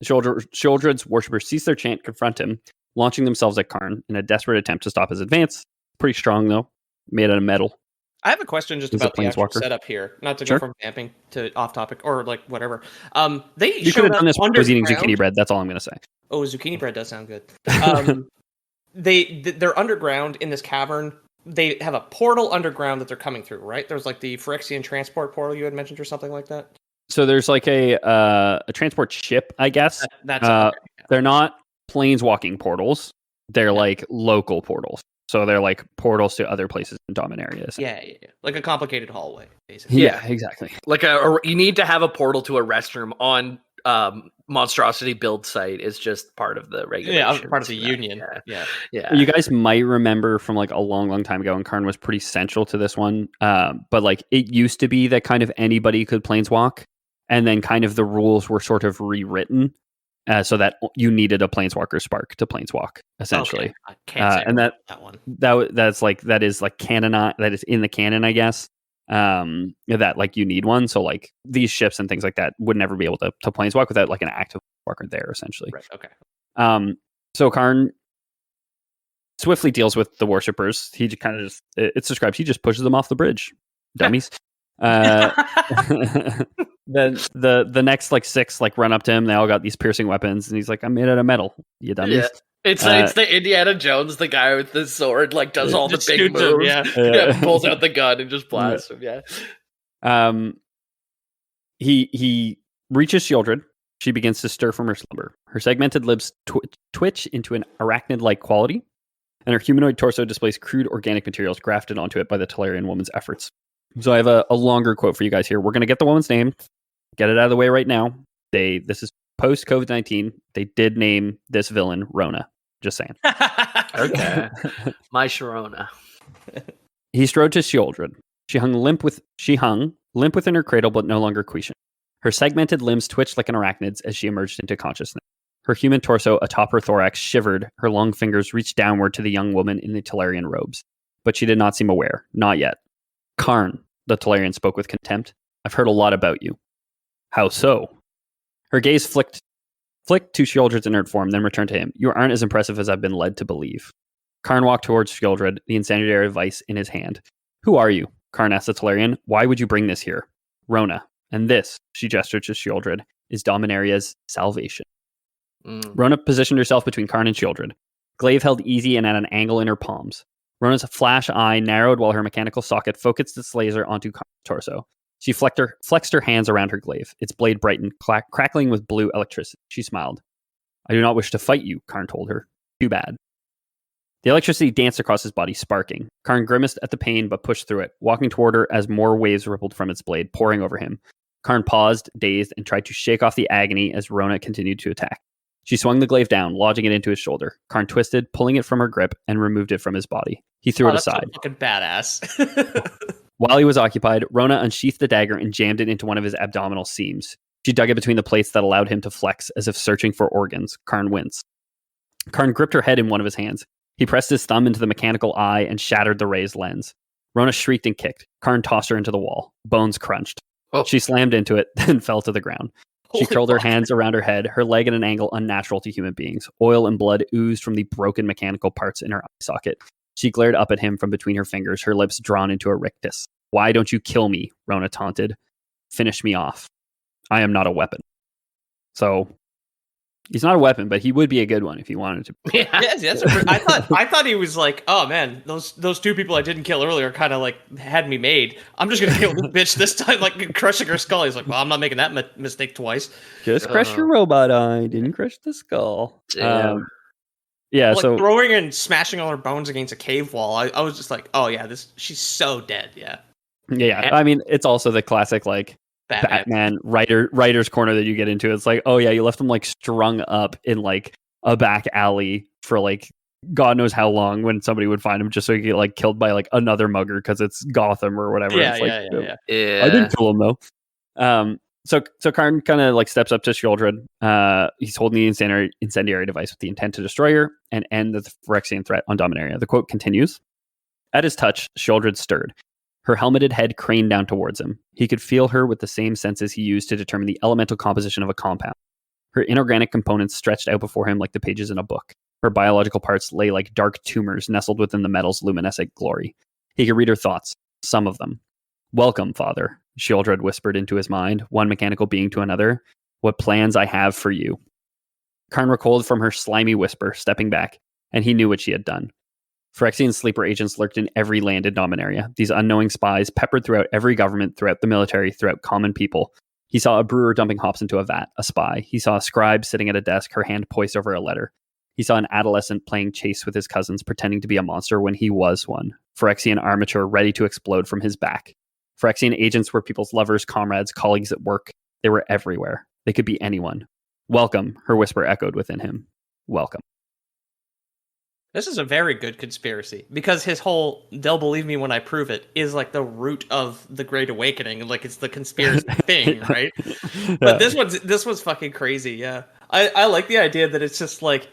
Sheoldred's worshippers cease their chant, confront him, launching themselves at Karn in a desperate attempt to stop his advance. Pretty strong, though. Made out of metal. I have a question just about the actual setup here. Not to go from vamping to off topic or like whatever. You could have done this when I was eating zucchini bread. That's all I'm going to say. Oh, zucchini bread does sound good. They're underground in this cavern. They have a portal underground that they're coming through, right? There's like the Phyrexian transport portal you had mentioned or something like that. So there's like a transport ship, I guess. They're not planeswalking portals. They're like local portals. So they're like portals to other places in Dominaria. Yeah. Like a complicated hallway, basically. Yeah, exactly. Like you need to have a portal to a restroom on monstrosity build site. Is just part of the regulation. Yeah, part of the union. Yeah. You guys might remember from like a long time ago, and Karn was pretty central to this one. But like it used to be that kind of anybody could planeswalk, and then kind of the rules were sort of rewritten. So that you needed a planeswalker spark to planeswalk, essentially. Okay. I can't say and that one. That is like canon. That is in the canon, I guess. That like you need one. So like these ships and things like that would never be able to planeswalk without like an active walker there, essentially. Right. Okay. So Karn swiftly deals with the worshippers. He kind of it's described. He just pushes them off the bridge. Dummies. Then the next like 6 like run up to him. They all got these piercing weapons, and he's like, "I'm made out of metal, you dummies." Yeah. It's the Indiana Jones, the guy with the sword, like does all the big moves. Pulls out the gun and just blasts him. Yeah. He reaches Sheoldred. She begins to stir from her slumber. Her segmented lips twitch into an arachnid-like quality, and her humanoid torso displays crude organic materials grafted onto it by the Telerian woman's efforts. So I have a longer quote for you guys here. We're going to get the woman's name, get it out of the way right now. This is post COVID-19. They did name this villain Rona. Just saying. Okay. My Sharona. He strode to Sheoldred. She hung limp within her cradle, but no longer quiescent. Her segmented limbs twitched like an arachnid's as she emerged into consciousness. Her human torso atop her thorax shivered. Her long fingers reached downward to the young woman in the Telerian robes. But she did not seem aware. Not yet. "Karn," the Telerian spoke with contempt. "I've heard a lot about you." "How so?" Her gaze flicked to Sheoldred's inert form, then returned to him. "You aren't as impressive as I've been led to believe." Karn walked towards Sheoldred, the incendiary vice in his hand. "Who are you?" Karn asked the Telerian. "Why would you bring this here?" "Rona. And this," she gestured to Sheoldred, "is Dominaria's salvation." Rona positioned herself between Karn and Sheoldred. Glaive held easy and at an angle in her palms. Rona's flash eye narrowed while her mechanical socket focused its laser onto Karn's torso. She flexed her hands around her glaive, its blade brightened, crackling with blue electricity. She smiled. I do not wish to fight you, Karn told her. Too bad. The electricity danced across his body, sparking. Karn grimaced at the pain, but pushed through it, walking toward her as more waves rippled from its blade, pouring over him. Karn paused, dazed, and tried to shake off the agony as Rona continued to attack. She swung the glaive down, lodging it into his shoulder. Karn twisted, pulling it from her grip, and removed it from his body. He threw it aside. So fucking badass. While he was occupied, Rona unsheathed the dagger and jammed it into one of his abdominal seams. She dug it between the plates that allowed him to flex, as if searching for organs. Karn winced. Karn gripped her head in one of his hands. He pressed his thumb into the mechanical eye and shattered the ray's lens. Rona shrieked and kicked. Karn tossed her into the wall. Bones crunched. Oh. She slammed into it, then fell to the ground. She Holy curled her fuck. hands around her head, her leg at an angle unnatural to human beings. Oil and blood oozed from the broken mechanical parts in her eye socket. She glared up at him from between her fingers, her lips drawn into a rictus. Why don't you kill me? Rona taunted. Finish me off. I am not a weapon. So, he's not a weapon, but he would be a good one if he wanted to. Yeah. Yes, I thought he was like, oh man, those two people I didn't kill earlier kind of like had me made. I'm just gonna kill this bitch this time, like crushing her skull. He's like, well, I'm not making that mistake twice. Just crush your robot eye. Didn't crush the skull. Damn. Yeah, Like so throwing and smashing all her bones against a cave wall. I was just like, oh yeah, she's so dead. Yeah, yeah, I mean, it's also the classic like Batman writer's corner that you get into. It's like, oh yeah, you left him like strung up in like a back alley for like God knows how long when somebody would find him just so he could get like killed by like another mugger because it's Gotham or whatever. Yeah, It's like, yeah. I didn't kill him though. So Karn kind of like steps up to Shieldred. He's holding the incendiary device with the intent to destroy her and end the Phyrexian threat on Dominaria. The quote continues. At his touch, Shieldred stirred. Her helmeted head craned down towards him. He could feel her with the same senses he used to determine the elemental composition of a compound. Her inorganic components stretched out before him like the pages in a book. Her biological parts lay like dark tumors nestled within the metal's luminescent glory. He could read her thoughts, some of them. Welcome, Father, Shieldred whispered into his mind, one mechanical being to another. What plans I have for you. Karn recoiled from her slimy whisper, stepping back, and he knew what she had done. Phyrexian sleeper agents lurked in every land in Dominaria. These unknowing spies peppered throughout every government, throughout the military, throughout common people. He saw a brewer dumping hops into a vat, a spy. He saw a scribe sitting at a desk, her hand poised over a letter. He saw an adolescent playing chase with his cousins, pretending to be a monster when he was one. Phyrexian armature ready to explode from his back. Phyrexian agents were people's lovers, comrades, colleagues at work. They were everywhere. They could be anyone. Welcome, her whisper echoed within him. Welcome. This is a very good conspiracy because his whole "they'll believe me when I prove it" is like the root of the Great Awakening. Like it's the conspiracy thing, right? But this one's fucking crazy. Yeah, I like the idea that it's just like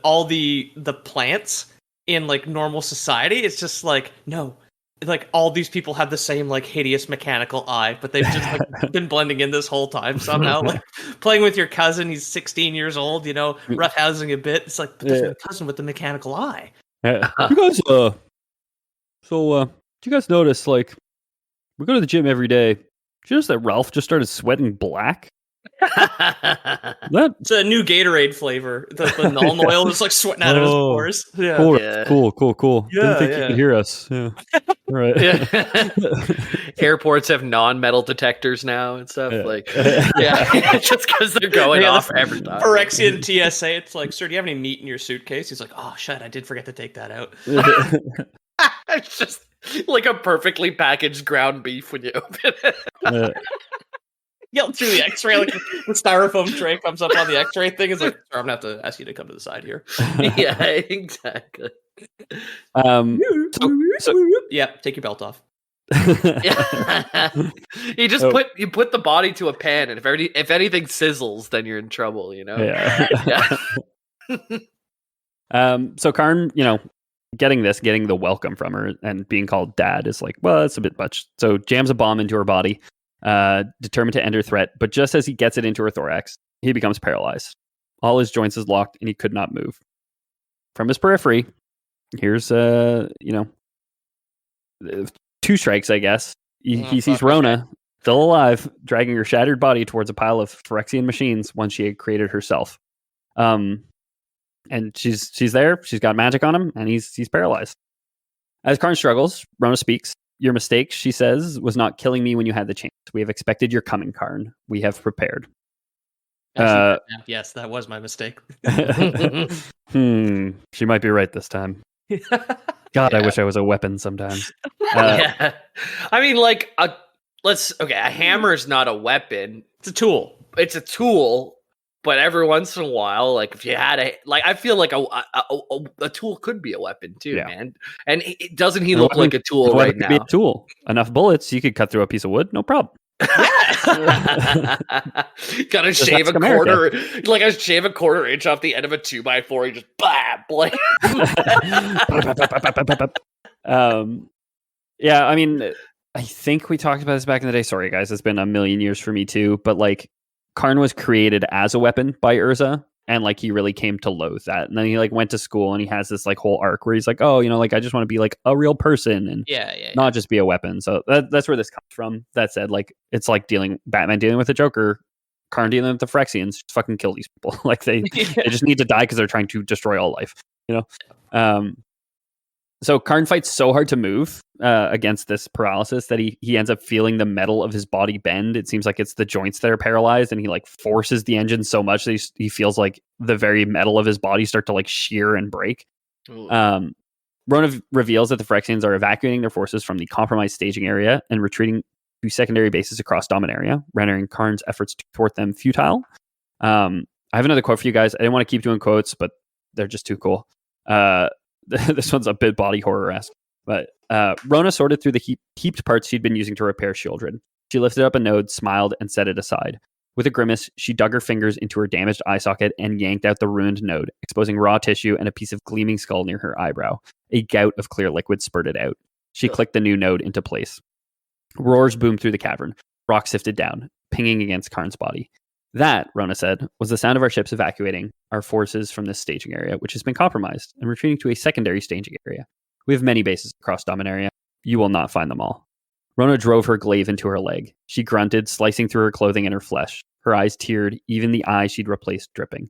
all the plants in like normal society. It's just like no, like all these people have the same like hideous mechanical eye, but they've just like been blending in this whole time somehow. Like playing with your cousin, he's 16 years old, you know, roughhousing a bit. It's like, but that's my cousin with the mechanical eye. You guys, do you guys notice like we go to the gym every day? Did you notice that Ralph just started sweating black? It's a new Gatorade flavor. The null oil is like sweating out of his pores. Yeah. Cool. Yeah. Cool. Yeah, Didn't think you could hear us. Yeah. All right. Yeah. Airports have non-metal detectors now and stuff. Like, yeah, just because they're going off every time. Phyrexian TSA. It's like, sir, do you have any meat in your suitcase? He's like, oh shit, I did forget to take that out. It's just like a perfectly packaged ground beef when you open it. Yell through the X-ray, like the styrofoam tray comes up on the X-ray thing. It's like, sir, I'm gonna have to ask you to come to the side here. Yeah, exactly. Yeah, take your belt off. Yeah. You put the body to a pan, and if anything sizzles, then you're in trouble. You know. Yeah. So Karn, getting the welcome from her and being called dad is like, well, that's a bit much. So jams a bomb into her body. Determined to end her threat, but just as he gets it into her thorax, he becomes paralyzed. All his joints is locked and he could not move. From his periphery, here's 2 strikes, I guess. He sees Rona, still alive, dragging her shattered body towards a pile of Phyrexian machines one she had created herself. And she's there, she's got magic on him, and he's paralyzed. As Karn struggles, Rona speaks. Your mistake, she says, was not killing me when you had the chance. We have expected your coming, Karn. We have prepared. Yes, that was my mistake. She might be right this time. God, I wish I was a weapon sometimes. Yeah. I mean, like, a hammer's not a weapon. It's a tool. It's a tool, but every once in a while, like, if you had I feel like a tool could be a weapon too, man. And doesn't he look like a tool right now? Be a tool. Enough bullets, you could cut through a piece of wood, no problem. Gotta shave a quarter, like I shave a quarter inch off the end of a 2x4. You just blade. Yeah, I mean, I think we talked about this back in the day. Sorry, guys, it's been a million years for me too. But like, Karn was created as a weapon by Urza, and like he really came to loathe that. And then he like went to school, and he has this like whole arc where he's like, oh, like I just want to be like a real person and not just be a weapon. So that's where this comes from. That said, like it's like Batman dealing with the Joker, Karn dealing with the Phyrexians. Just fucking kill these people. Like they just need to die because they're trying to destroy all life. So Karn fights so hard to move against this paralysis that he ends up feeling the metal of his body bend. It seems like it's the joints that are paralyzed, and he like forces the engine so much that he feels like the very metal of his body start to like shear and break. Rona reveals that the Phyrexians are evacuating their forces from the compromised staging area and retreating to secondary bases across Dominaria, rendering Karn's efforts to thwart them futile. I have another quote for you guys. I didn't want to keep doing quotes, but they're just too cool. This one's a bit body horror-esque. But Rona sorted through the heaped parts she'd been using to repair Shieldred. She lifted up a node, smiled, and set it aside. With a grimace, she dug her fingers into her damaged eye socket and yanked out the ruined node, exposing raw tissue and a piece of gleaming skull near her eyebrow. A gout of clear liquid spurted out. She clicked the new node into place. Roars boomed through the cavern. Rock sifted down, pinging against Karn's body. That, Rona said, was the sound of our ships evacuating our forces from this staging area, which has been compromised, and retreating to a secondary staging area. We have many bases across Dominaria. You will not find them all. Rona drove her glaive into her leg. She grunted, slicing through her clothing and her flesh. Her eyes teared, even the eye she'd replaced dripping.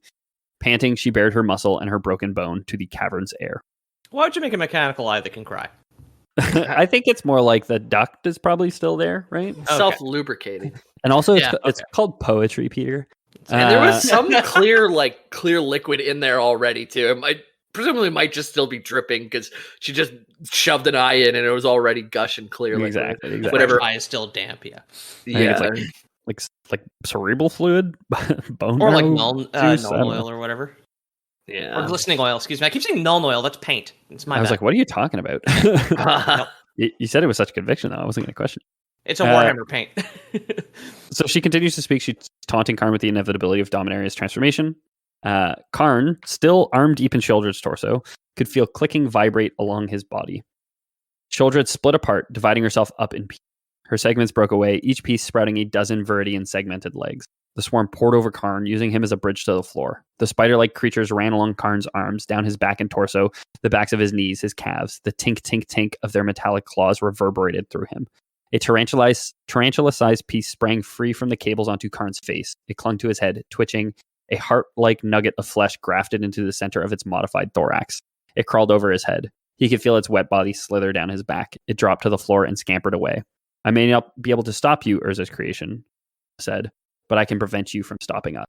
Panting, she bared her muscle and her broken bone to the cavern's air. Why would you make a mechanical eye that can cry? I think it's more like the duct is probably still there, right? Okay. Self-lubricating. And also, it's called poetry, Peter. And there was some clear liquid in there already too. It presumably might just still be dripping because she just shoved an eye in and it was already gushing clear. Exactly. Whatever eye is still damp. Yeah. It's like cerebral fluid, bone, or like null oil or whatever. Yeah. Or glistening oil. Excuse me. I keep saying null oil. That's paint. It's my. I was like, what are you talking about? You said it with such conviction, though. I wasn't going to question. It's a Warhammer paint. So she continues to speak. She's taunting Karn with the inevitability of Dominaria's transformation. Karn, still arm deep in Shieldred's torso, could feel clicking vibrate along his body. Shieldred split apart, dividing herself up in pieces. Her segments broke away, each piece sprouting a dozen Viridian segmented legs. The swarm poured over Karn, using him as a bridge to the floor. The spider-like creatures ran along Karn's arms, down his back and torso, the backs of his knees, his calves. The tink-tink-tink of their metallic claws reverberated through him. A tarantula-sized piece sprang free from the cables onto Karn's face. It clung to his head, twitching, a heart-like nugget of flesh grafted into the center of its modified thorax. It crawled over his head. He could feel its wet body slither down his back. It dropped to the floor and scampered away. I may not be able to stop you, Urza's creation said, but I can prevent you from stopping us.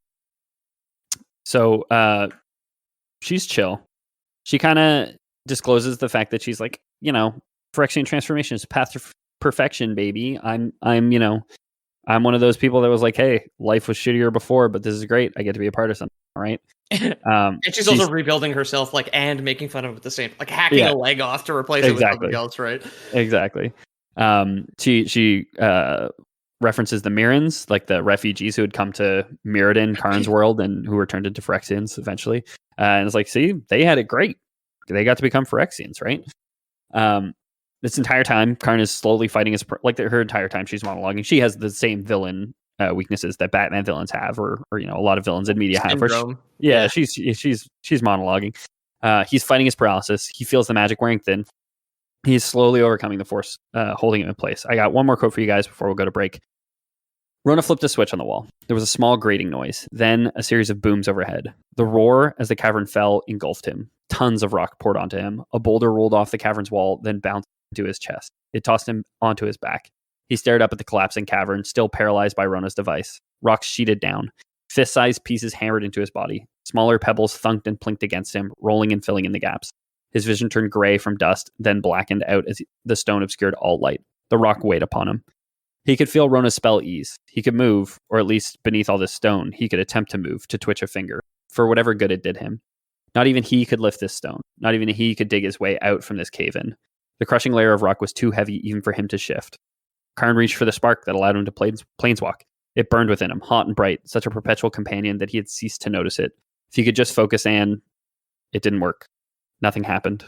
So she's chill. She kind of discloses the fact that she's like, Phyrexian transformation is path to perfection, baby. I'm one of those people that was like, hey, life was shittier before, but this is great. I get to be a part of something, all right? And she's also rebuilding herself, and making fun of it at the same, hacking a leg off to replace it with something else, right? Exactly. She references the Mirrans, like the refugees who had come to Mirrodin, Karn's world, and who were turned into Phyrexians eventually. And it's like, see, they had it great. They got to become Phyrexians, right? This entire time, Karn is slowly fighting her entire time she's monologuing. She has the same villain weaknesses that Batman villains have, or a lot of villains in media have. She's monologuing. He's fighting his paralysis. He feels the magic wearing thin. He's slowly overcoming the force, holding him in place. I got one more quote for you guys before we'll go to break. Rona flipped a switch on the wall. There was a small grating noise, then a series of booms overhead. The roar as the cavern fell engulfed him. Tons of rock poured onto him. A boulder rolled off the cavern's wall, then bounced into his chest. It tossed him onto his back. He stared up at the collapsing cavern, still paralyzed by Rona's device. Rocks sheeted down. Fist-sized pieces hammered into his body. Smaller pebbles thunked and plinked against him, rolling and filling in the gaps. His vision turned gray from dust, then blackened out as the stone obscured all light. The rock weighed upon him. He could feel Rona's spell ease. He could move, or at least beneath all this stone, he could attempt to move, to twitch a finger, for whatever good it did him. Not even he could lift this stone. Not even he could dig his way out from this cave-in. The crushing layer of rock was too heavy even for him to shift. Karn reached for the spark that allowed him to planeswalk. It burned within him, hot and bright, such a perpetual companion that he had ceased to notice it. If he could just focus and... It didn't work. Nothing happened.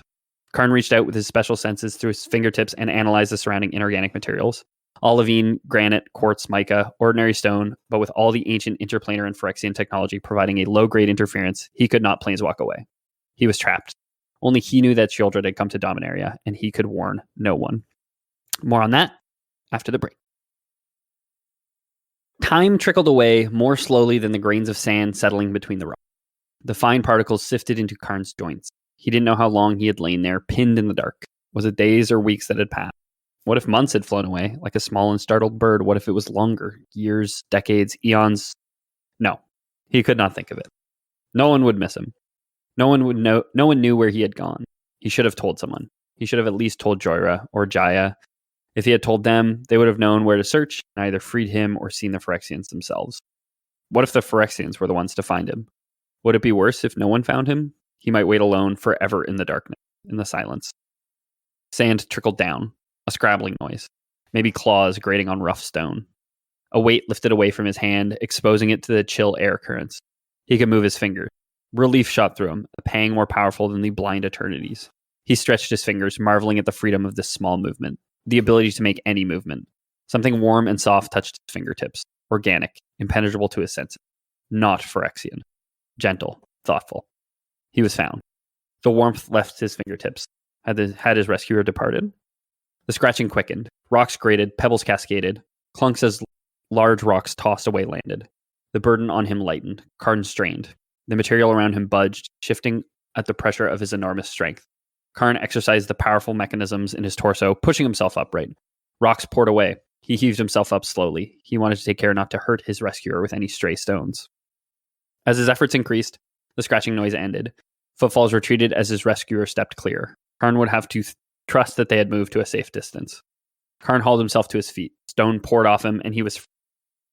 Karn reached out with his special senses through his fingertips and analyzed the surrounding inorganic materials. Olivine, granite, quartz, mica, ordinary stone, but with all the ancient interplanar and Phyrexian technology providing a low-grade interference, he could not planeswalk away. He was trapped. Only he knew that Shieldred had come to Dominaria, and he could warn no one. More on that after the break. Time trickled away more slowly than the grains of sand settling between the rocks. The fine particles sifted into Karn's joints. He didn't know how long he had lain there, pinned in the dark. Was it days or weeks that had passed? What if months had flown away, like a small and startled bird? What if it was longer? Years, decades, eons? No, he could not think of it. No one would miss him. No one would know. No one knew where he had gone. He should have told someone. He should have at least told Joyra or Jaya. If he had told them, they would have known where to search and either freed him or seen the Phyrexians themselves. What if the Phyrexians were the ones to find him? Would it be worse if no one found him? He might wait alone forever in the darkness, in the silence. Sand trickled down, a scrabbling noise, maybe claws grating on rough stone. A weight lifted away from his hand, exposing it to the chill air currents. He could move his fingers. Relief shot through him, a pang more powerful than the blind eternities. He stretched his fingers, marveling at the freedom of this small movement, the ability to make any movement. Something warm and soft touched his fingertips, organic, impenetrable to his senses. Not Phyrexian. Gentle, thoughtful. He was found. The warmth left his fingertips. Had his rescuer departed? The scratching quickened. Rocks grated, pebbles cascaded. Clunks as large rocks tossed away landed. The burden on him lightened. Karn strained. The material around him budged, shifting at the pressure of his enormous strength. Karn exercised the powerful mechanisms in his torso, pushing himself upright. Rocks poured away. He heaved himself up slowly. He wanted to take care not to hurt his rescuer with any stray stones. As his efforts increased, the scratching noise ended. Footfalls retreated as his rescuer stepped clear. Karn would have to trust that they had moved to a safe distance. Karn hauled himself to his feet. Stone poured off him, and he was free.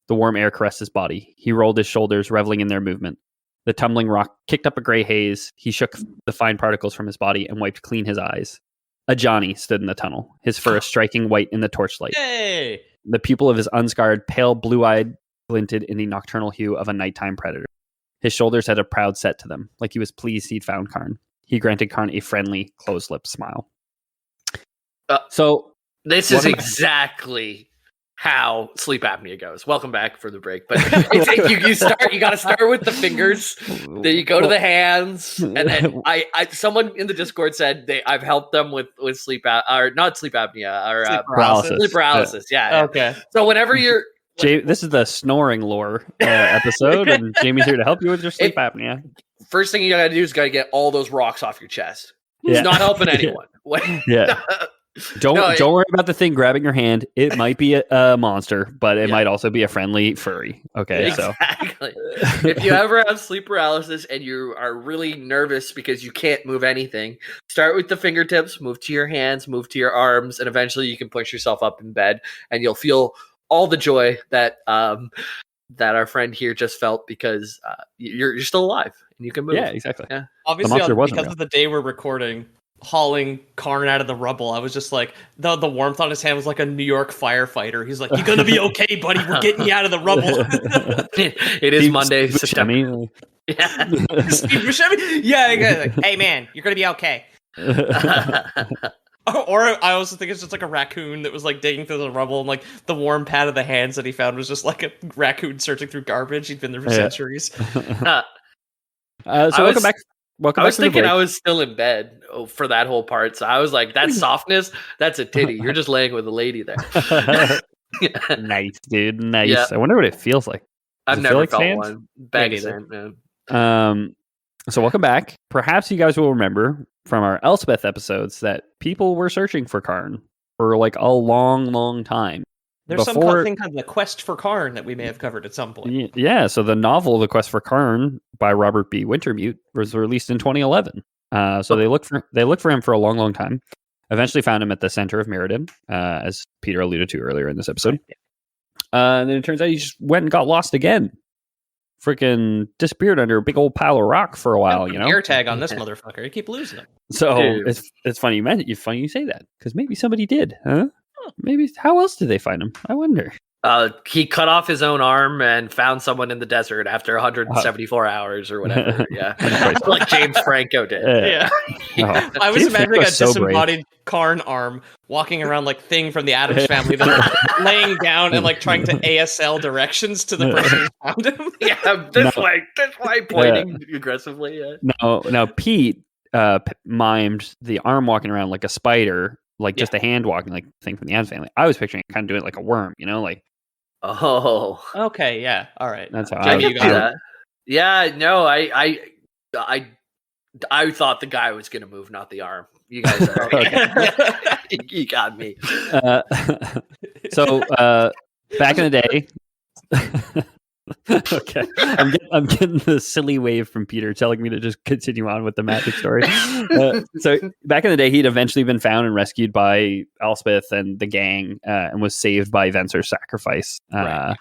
The warm air caressed his body. He rolled his shoulders, reveling in their movement. The tumbling rock kicked up a gray haze. He shook the fine particles from his body and wiped clean his eyes. A Johnny stood in the tunnel, his fur striking white in the torchlight. Hey! The pupil of his unscarred, pale blue-eyed glinted in the nocturnal hue of a nighttime predator. His shoulders had a proud set to them, like he was pleased he'd found Karn. He granted Karn a friendly, closed-lipped smile. This is exactly how sleep apnea goes. Welcome back for the break. But you got to start with the fingers, then you go to the hands, and then someone in the Discord said I've helped them with sleep or not sleep apnea or sleep paralysis. Yeah. Okay. So whenever you're this is the snoring lore episode, and Jamie's here to help you with your sleep apnea. First thing you gotta do is gotta get all those rocks off your chest. It's not helping anyone. Yeah. Don't worry about the thing grabbing your hand. It might be a monster, but it might also be a friendly furry. Okay, exactly. If you ever have sleep paralysis and you are really nervous because you can't move anything, start with the fingertips, move to your hands, move to your arms, and eventually you can push yourself up in bed, and you'll feel all the joy that our friend here just felt because you're still alive and you can move. Yeah, exactly. Yeah. Obviously, because of the day we're recording, hauling Karn out of the rubble, I was just like, the warmth on his hand was like a New York firefighter. He's like, "You're gonna be okay, buddy. We're getting you out of the rubble." It is Monday, September. Yeah. Steve Buscemi? Yeah. Like, "Hey, man, you're gonna be okay." Or I also think it's just like a raccoon that was like digging through the rubble, and like the warm pad of the hands that he found was just like a raccoon searching through garbage. He'd been there for centuries. Welcome back. I was thinking I was still in bed for that whole part, so I was like, that softness, that's a titty. You're just laying with a lady there. Nice, dude. Nice. Yeah. I wonder what it feels like. I've Does it feel never like felt sand? one. Bag of neither. sand, man. So welcome back. Perhaps you guys will remember from our Elspeth episodes that people were searching for Karn for like a long, long time. There's something called the Quest for Karn that we may have covered at some point. Yeah, so the novel The Quest for Karn by Robert B. Wintermute was released in 2011. So they looked for him for a long, long time. Eventually found him at the center of Mirrodin, as Peter alluded to earlier in this episode. And then it turns out he just went and got lost again. Freaking disappeared under a big old pile of rock for a while, you know. Air tag on this motherfucker. You keep losing him. So Dude. it's funny you say that, because maybe somebody did, huh? Maybe how else did they find him? I wonder. He cut off his own arm and found someone in the desert after 174 hours or whatever. Yeah, like James Franco did. Yeah. I was James imagining a Franco's so disembodied Karn arm walking around like Thing from the Addams Family, that laying down and like trying to ASL directions to the person who found him. Yeah, this way, pointing aggressively. Yeah. Now Pete mimed the arm walking around like a spider, like just a hand walking, like Thing from the Addams Family. I was picturing kind of doing it like a worm, you know, like. Oh, okay, yeah, all right. That's how I could do that. Yeah, no, I thought the guy was gonna move, not the arm. You guys are. You got me. So back in the day. Okay, I'm getting the silly wave from Peter telling me to just continue on with the magic story. So back in the day, he'd eventually been found and rescued by Elspeth and the gang, and was saved by Venser's sacrifice. Right.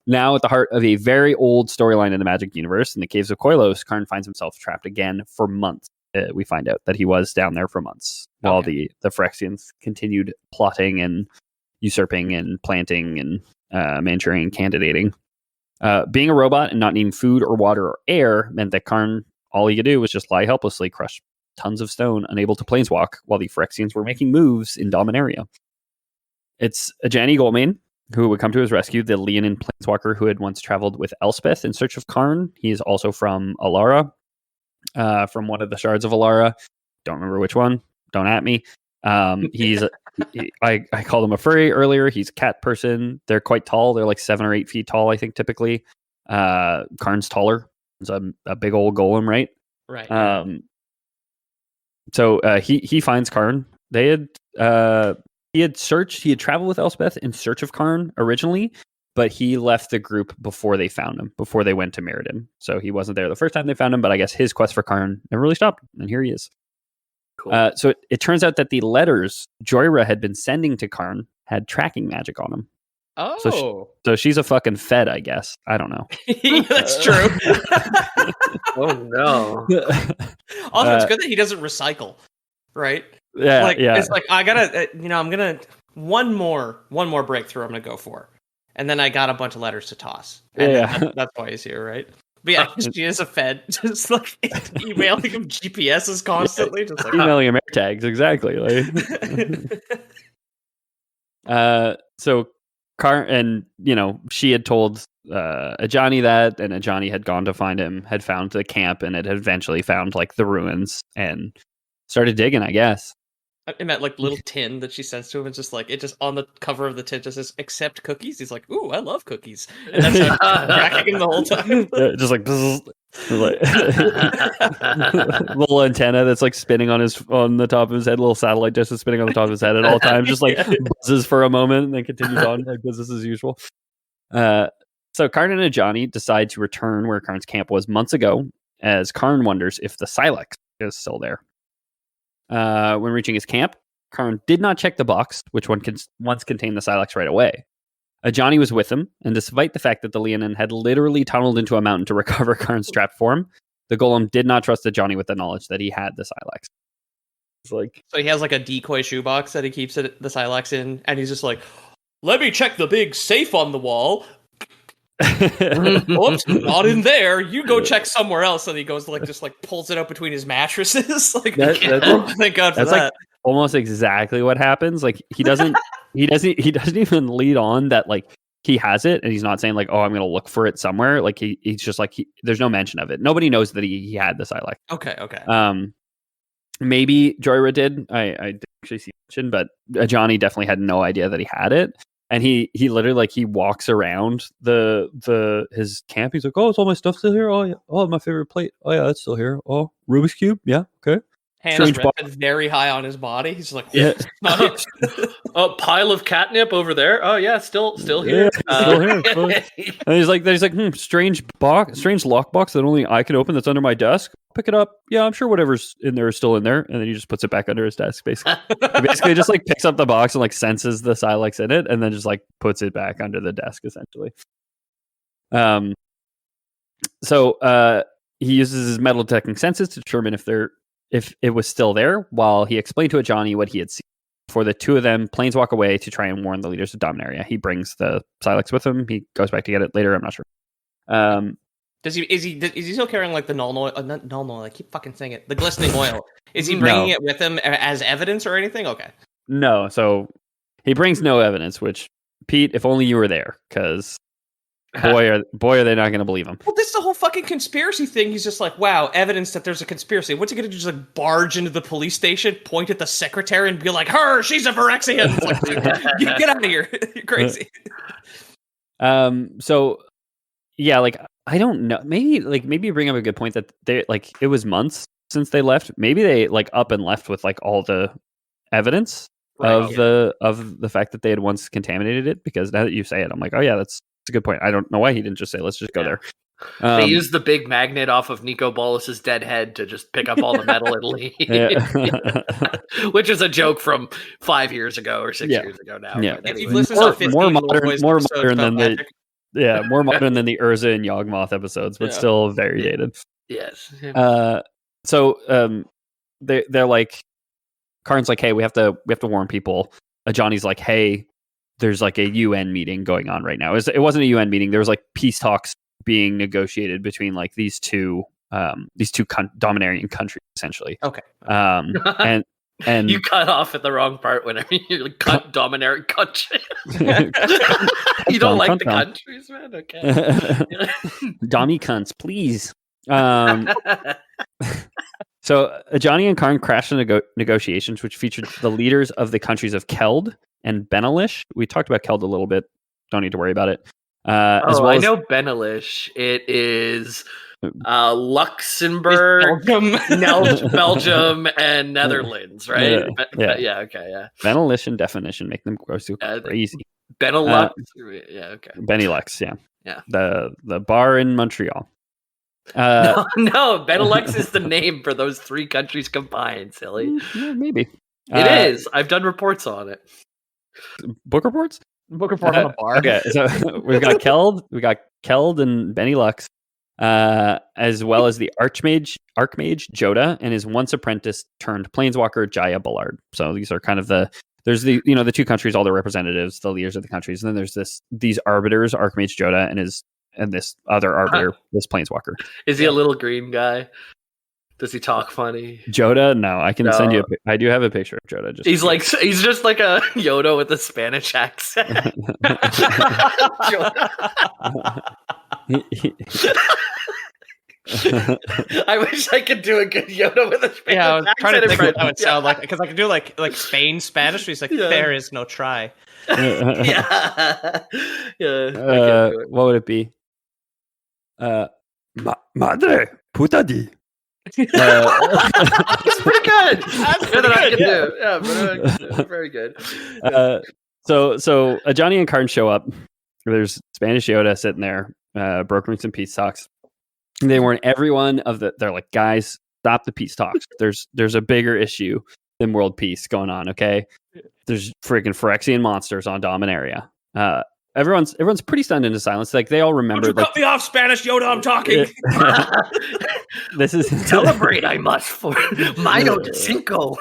Now, at the heart of a very old storyline in the Magic universe, in the Caves of Koilos, Karn finds himself trapped again for months. We find out that he was down there for months while the Phyrexians continued plotting and usurping and planting and Manchurian candidating. Being a robot and not needing food or water or air meant that Karn, all he could do was just lie helplessly, crush tons of stone, unable to planeswalk, while the Phyrexians were making moves in Dominaria. It's Ajani Goldmane who would come to his rescue, the Leonin planeswalker who had once traveled with Elspeth in search of Karn. He is also from Alara, from one of the shards of Alara. Don't remember which one. Don't at me. He's I called him a furry earlier. He's a cat person. They're quite tall. They're like 7 or 8 feet tall, I think, typically. Karn's taller. It's a big old golem, right? Right. So he finds Karn. They had he had traveled with Elspeth in search of Karn originally, but he left the group before they found him, before they went to Mirrodin. So he wasn't there the first time they found him, but I guess his quest for Karn never really stopped, and here he is. Cool. So it turns out that the letters Joyra had been sending to Karn had tracking magic on them. Oh. So she's a fucking Fed, I guess. I don't know. That's true. Oh, no. Also, it's good that he doesn't recycle, right? Yeah, like, yeah. It's like, I gotta, I'm gonna, one more breakthrough I'm gonna go for. And then I got a bunch of letters to toss. And that's why he's here, right? But yeah, she is a Fed, just like emailing him GPSs constantly, just like emailing him air tags, exactly. Like, so Karn, and she had told Ajani that, and Ajani had gone to find him, had found the camp, and it had eventually found like the ruins and started digging, I guess. In that like little tin that she sends to him, it's just like, it just on the cover of the tin just says accept cookies. He's like, ooh, I love cookies. And that's how tracking him the whole time. Just like, little antenna that's like spinning on the top of his head, little satellite dish that's spinning on the top of his head at all times, just like buzzes for a moment and then continues on like business as usual. So Karn and Ajani decide to return where Karn's camp was months ago, as Karn wonders if the Silex is still there. When reaching his camp, Karn did not check the box, which once contained the Silex right away. Ajani was with him, and despite the fact that the Leonin had literally tunneled into a mountain to recover Karn's trapped form, the golem did not trust Ajani with the knowledge that he had the Silex. It's like, so he has like a decoy shoebox that he keeps the Silex in, and he's just like, let me check the big safe on the wall. Oops, not in there. You go check somewhere else. And he goes just pulls it out between his mattresses. Like, thank God for that. Like almost exactly what happens. Like he doesn't even lead on that like he has it, and he's not saying like, oh, I'm gonna look for it somewhere. Like he's just like there's no mention of it. Nobody knows that he had the Silex. Okay. Maybe Joyra did. I didn't actually see mention, but Ajani definitely had no idea that he had it. And he literally like he walks around his camp. He's like, oh, is all my stuff still here? Oh yeah, oh my favorite plate. Oh yeah, that's still here. Oh, Rubik's cube. Yeah, okay. Hands Strange rested very high on his body. He's like, Yeah. A pile of catnip over there. Oh yeah, still here. Yeah, still here. And he's like, strange lockbox that only I can open. That's under my desk. Pick it up. Yeah, I'm sure whatever's in there is still in there. And then he just puts it back under his desk. Basically, he basically just like picks up the box and like senses the Silex in it, and then just like puts it back under the desk. Essentially. So he uses his metal detecting senses to determine if it was still there, while he explained to Ajani what he had seen. Before the two of them planeswalk away to try and warn the leaders of Dominaria. He brings the Silex with him. He goes back to get it later. I'm not sure. Is he still carrying like the null oil? I keep fucking saying it. The glistening oil. Is he bringing it with him as evidence or anything? Okay. No. So he brings no evidence. Which, Pete, if only you were there, because boy are they not going to believe him. Well, this is the whole fucking conspiracy thing. He's just like, wow, evidence that there's a conspiracy. What's he going to do? Just like barge into the police station, point at the secretary, and be like, she's a Phyrexian. It's like, dude, get out of here. You're crazy. So yeah, like I don't know. Maybe you bring up a good point that they like it was months since they left. Maybe they like up and left with like all the evidence of the fact that they had once contaminated it. Because now that you say it, I'm like, oh yeah, that's a good point. I don't know why he didn't just say, let's just go there. They used the big magnet off of Nico Bolas's dead head to just pick up all the metal and leave. Which is a joke from 5 years ago or 6 years ago now. Yeah. If you've listened to 15 more modern than Magic. more modern than the Urza and Yawgmoth episodes, but still very dated. Yes. So they're like, Karn's like, hey, we have to warn people. Johnny's like, hey, there's like a UN meeting going on right now. It wasn't a UN meeting. There was like peace talks being negotiated between like these two Dominarian countries, essentially. Okay. And you cut off at the wrong part whenever you like, cut Dominarian country. You don't like the countries, man? Okay. Dommy cunts, please. So Ajani and Karn crashed the negotiations, which featured the leaders of the countries of Keld and Benelish. We talked about Keld a little bit. Don't need to worry about it. As well I know Benelish. It is Luxembourg, Belgium, and Netherlands, right? Yeah. Okay. Benelish and definition make them go so crazy. Benelux. Okay. Benelux, yeah. Yeah. The bar in Montreal. No, Benelux is the name for those three countries combined, silly. Yeah, maybe. It is. I've done reports on it. Book reports? Book report on a bar. Okay, so we've got Keld and Benelux, as well as the Archmage Joda and his once apprentice turned planeswalker Jaya Ballard. So these are kind of the two countries, all the representatives, the leaders of the countries, and then there's these arbiters, Archmage Joda and this other arbiter, this planeswalker. Is he a little green guy? Does he talk funny? Joda? No, I can send you. I do have a picture of Joda. He's just like a Yoda with a Spanish accent. I wish I could do a good Yoda with a Spanish accent. Yeah, I was trying to think what that would sound like, because I could do like Spain Spanish. He's like, there is no try. Yeah. What would it be? Madre puta di. That's pretty good. That's good that I can do. Yeah, but very good. So Johnny and Karn show up. There's Spanish Yoda sitting there, brokering some peace talks. They warn everyone they're like, guys, stop the peace talks. There's a bigger issue than world peace going on. Okay, there's freaking Phyrexian monsters on Dominaria. Everyone's pretty stunned into silence. Like they all remember. Don't you cut me off, Spanish Yoda. I'm talking. This is celebrate. I must for Mayo de Cinco.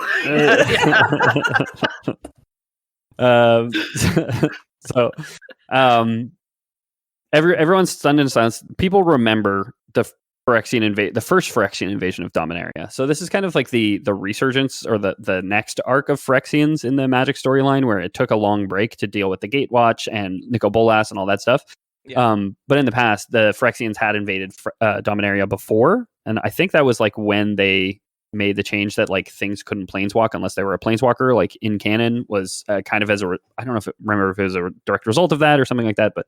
Everyone's stunned into silence. People remember the first Phyrexian invasion of Dominaria. So this is kind of like the resurgence or the next arc of Phyrexians in the Magic storyline, where it took a long break to deal with the Gatewatch and Nico Bolas and all that stuff. Yeah. But in the past, the Phyrexians had invaded Dominaria before, and I think that was like when they made the change that like things couldn't planeswalk unless they were a planeswalker, like in canon, was kind of I don't know remember if it was a direct result of that or something like that, but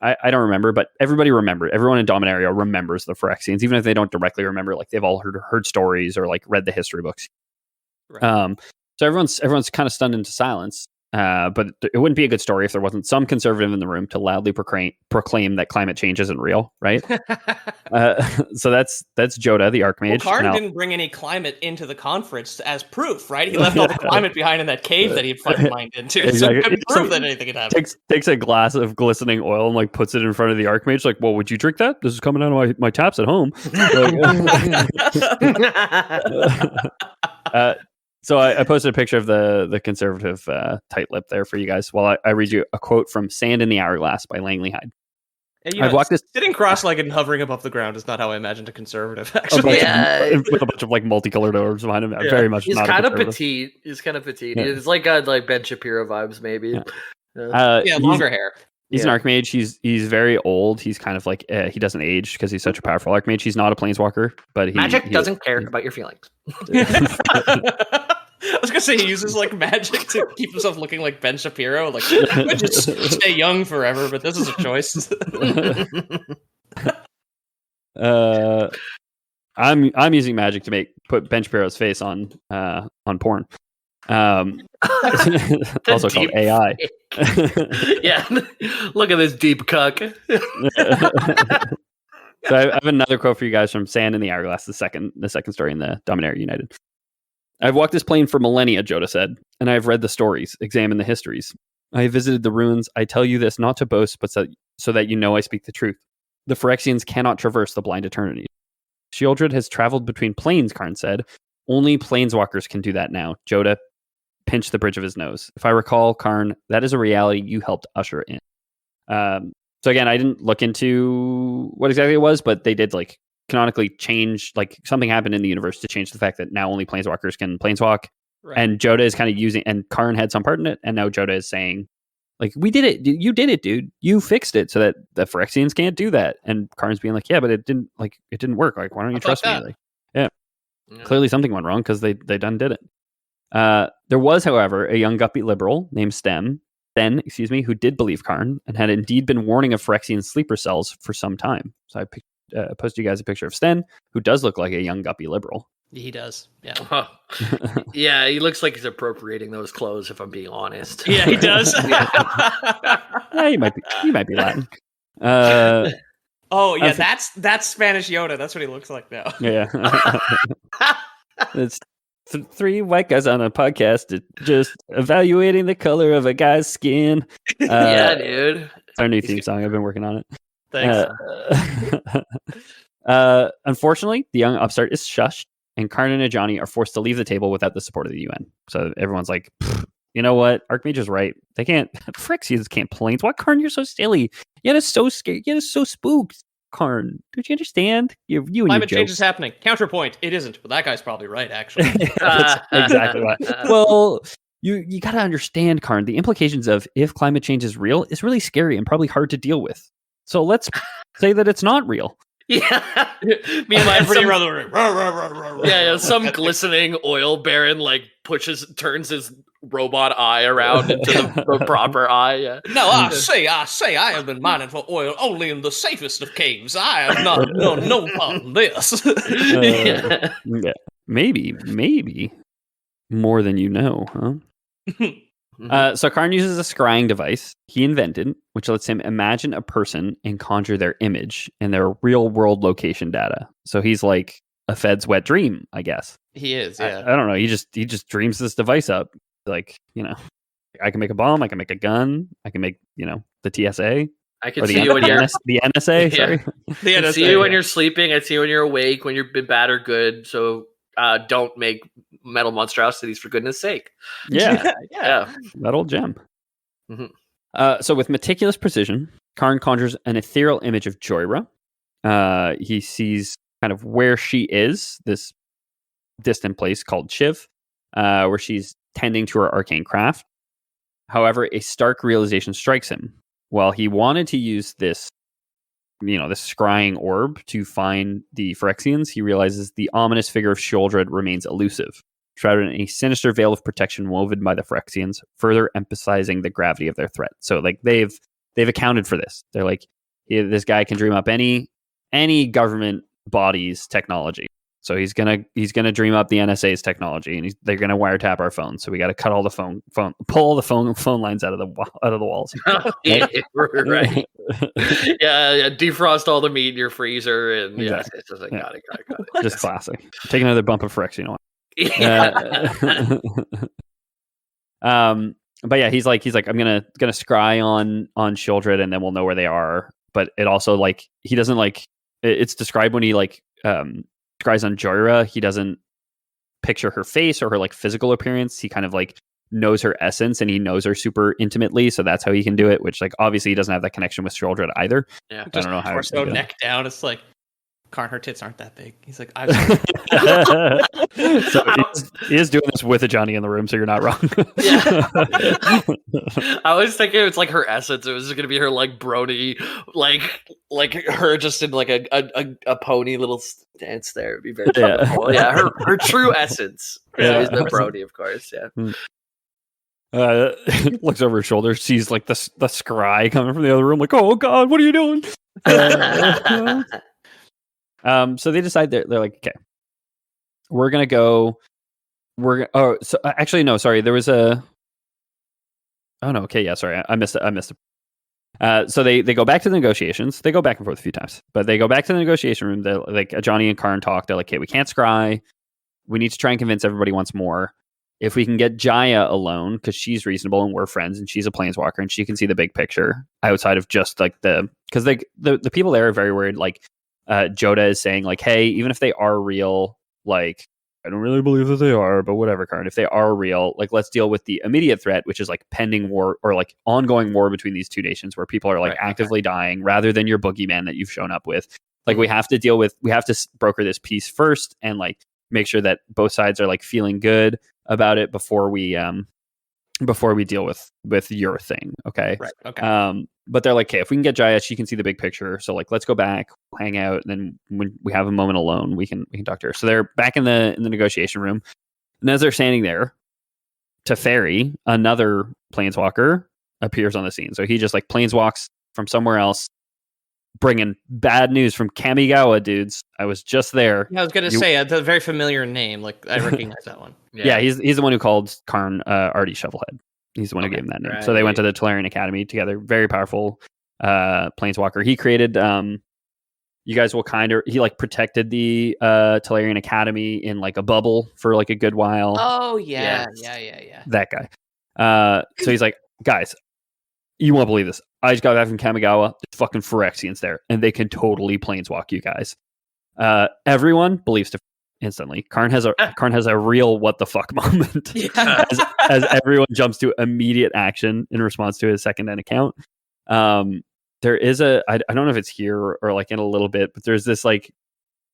I don't remember. But everybody remembered. Everyone in Dominaria remembers the Phyrexians, even if they don't directly remember. Like they've all heard stories or like read the history books. Right. So everyone's kind of stunned into silence. But it wouldn't be a good story if there wasn't some conservative in the room to loudly proclaim that climate change isn't real, right? So that's Joda, the Archmage. Well, Karn didn't bring any climate into the conference as proof, right? He left all the climate behind in that cave that he'd fucking mined into. Exactly. So he couldn't prove that anything had happened. Takes a glass of glistening oil and like puts it in front of the Archmage. Like, well, would you drink that? This is coming out of my taps at home. So I posted a picture of the conservative tight lip there for you guys while I read you a quote from Sand in the Hourglass by Langley Hyde. Yeah, I've walked this sitting cross-legged and hovering above the ground is not how I imagined a conservative. Actually, with a bunch of like multicolored orbs behind him. Yeah. Very much. He's not kind of petite. He's kind of petite. Yeah. It's like Ben Shapiro vibes, maybe. Yeah, longer hair. He's an Archmage. He's very old. He's kind of like he doesn't age because he's such a powerful Archmage. He's not a Planeswalker, but magic doesn't care about your feelings. I was gonna say he uses like magic to keep himself looking like Ben Shapiro. Like, I could just stay young forever, but this is a choice. I'm using magic to put Ben Shapiro's face on porn. Also called AI. Yeah, look at this deep cuck. So I have another quote for you guys from Sand in the Hourglass, the second story in the Dominaria United. I've walked this plane for millennia, Joda said, and I have read the stories, examined the histories. I have visited the ruins. I tell you this not to boast, but so that you know I speak the truth. The Phyrexians cannot traverse the blind eternity. Sheoldred has traveled between planes, Karn said. Only planeswalkers can do that now. Joda pinched the bridge of his nose. If I recall, Karn, that is a reality you helped usher in. So again, I didn't look into what exactly it was, but they did like canonically change, like something happened in the universe to change the fact that now only planeswalkers can planeswalk. Right. And Joda is kind of using, and Karn had some part in it, and now Joda is saying, like, we did it. You did it, dude. You fixed it so that the Phyrexians can't do that. And Karn's being like, yeah, but it didn't work. Like, why don't you trust me? Like, yeah. Clearly something went wrong because they done did it. There was, however, a young guppy liberal named Sten, who did believe Karn and had indeed been warning of Phyrexian sleeper cells for some time. So I posted you guys a picture of Sten, who does look like a young guppy liberal. He does, yeah. Yeah, he looks like he's appropriating those clothes, if I'm being honest. Yeah, he does. Yeah, he might be Latin. Oh, yeah, that's Spanish Yoda. That's what he looks like now. Yeah. It's three white guys on a podcast just evaluating the color of a guy's skin. Yeah, dude. It's our new theme song. I've been working on it. Thanks. Unfortunately, the young upstart is shushed, and Karn and Ajani are forced to leave the table without the support of the UN. So everyone's like, you know what? Archmage is right. They can't. Phyrexians can't planeswalk. Karn, you're so silly. Yet it's so scary. Yet it's so spooked. Karn, don't you understand? You and climate your change is happening. Counterpoint: it isn't. But that guy's probably right, actually. That's exactly right. Well, you got to understand, Karn. The implications of if climate change is real is really scary and probably hard to deal with. So let's say that it's not real. Yeah, me and my pretty brother. Yeah, some glistening oil baron like turns his robot eye around into the proper eye. Yeah. No, I say, I have been mining for oil only in the safest of caves. I have not known no part in this. Yeah. Maybe more than you know, huh? So Karn uses a scrying device he invented, which lets him imagine a person and conjure their image and their real world location data. So he's like a Fed's wet dream, I guess. He is, yeah. I don't know. He just dreams this device up. Like, I can make a bomb, I can make a gun, I can make, the TSA. I can see you when you're the NSA, sorry. The NSA, I can see you when you're sleeping, I see you when you're awake, when you've been bad or good. So don't make metal monstrosities for goodness sake. Yeah. Yeah. That old gem. Mm-hmm. So with meticulous precision, Karn conjures an ethereal image of Joyra. He sees kind of where she is, this distant place called Shiv, where she's tending to her arcane craft. However, a stark realization strikes him. While he wanted to use this this scrying orb to find the Phyrexians, he realizes the ominous figure of Sheoldred remains elusive, shrouded in a sinister veil of protection woven by the Phyrexians, further emphasizing the gravity of their threat. So like they've accounted for this. They're like, this guy can dream up any government body's technology. So he's gonna dream up the NSA's technology, and they're gonna wiretap our phones. So we got to cut all the pull the phone lines out of the walls. Yeah, right. Yeah, defrost all the meat in your freezer, and Exactly. it's just like, Yeah. got it. Just classic. Take another bump of Phyrexian oil. But yeah, he's like I'm gonna scry on Sheoldred, and then we'll know where they are. But it also like he doesn't like it's described when he like scries on Joyra, he doesn't picture her face or her like physical appearance. He kind of like knows her essence, and he knows her super intimately, so that's how he can do it, which like obviously he doesn't have that connection with Sheoldred either. Yeah, I don't know how torso neck down. It's like Karn, her tits aren't that big. He's like, I've so he is doing this with a Johnny in the room, so you're not wrong. Yeah. I was thinking it's like her essence. It was going to be her like brony, like her just in like a pony little stance there. It'd be very cool. Yeah, her true essence is the brony, of course. Yeah. Looks over his shoulder, sees like the scry coming from the other room, like, oh god, what are you doing? So they decide they're like, okay, we're gonna go. Actually no, sorry, there was a. Oh no, okay, yeah, sorry, I missed it. So they go back to the negotiations. They go back and forth a few times, but they go back to the negotiation room. They're like, Johnny and Karn talk. They're like, okay, we can't scry. We need to try and convince everybody once more. If we can get Jaya alone, because she's reasonable and we're friends, and she's a planeswalker and she can see the big picture outside of just like because the people there are very worried. Like Joda is saying like, hey, even if they are real, like I don't really believe that they are, but whatever, Karn. If they are real, like let's deal with the immediate threat, which is like pending war or like ongoing war between these two nations where people are like actively dying, rather than your boogeyman that you've shown up with. Like we have to broker this peace first and like make sure that both sides are like feeling good about it before we deal with your thing. Okay. Right. Okay. But they're like, okay, if we can get Jaya, she can see the big picture. So like, let's go back, we'll hang out, and then when we have a moment alone, we can talk to her. So they're back in the negotiation room, and as they're standing there, Teferi, another planeswalker, appears on the scene. So he just like planeswalks from somewhere else, bringing bad news from Kamigawa, dudes. I was just there. Yeah, I was gonna say a very familiar name. Like I recognize that one. Yeah, he's the one who called Karn Artie Shovelhead. He's the one who gave him that name. Right. So they went to the Tolarian Academy together. Very powerful planeswalker. He created. You guys will he like protected the Tolarian Academy in like a bubble for like a good while. Oh yeah, Yes. yeah. That guy. So he's like, guys, you won't believe this. I just got back from Kamigawa. There's fucking Phyrexians there, and they can totally planeswalk you guys. Everyone believes instantly. Karn has a real what the fuck moment as everyone jumps to immediate action in response to his second end account. There is I don't know if it's here or like in a little bit, but there's this like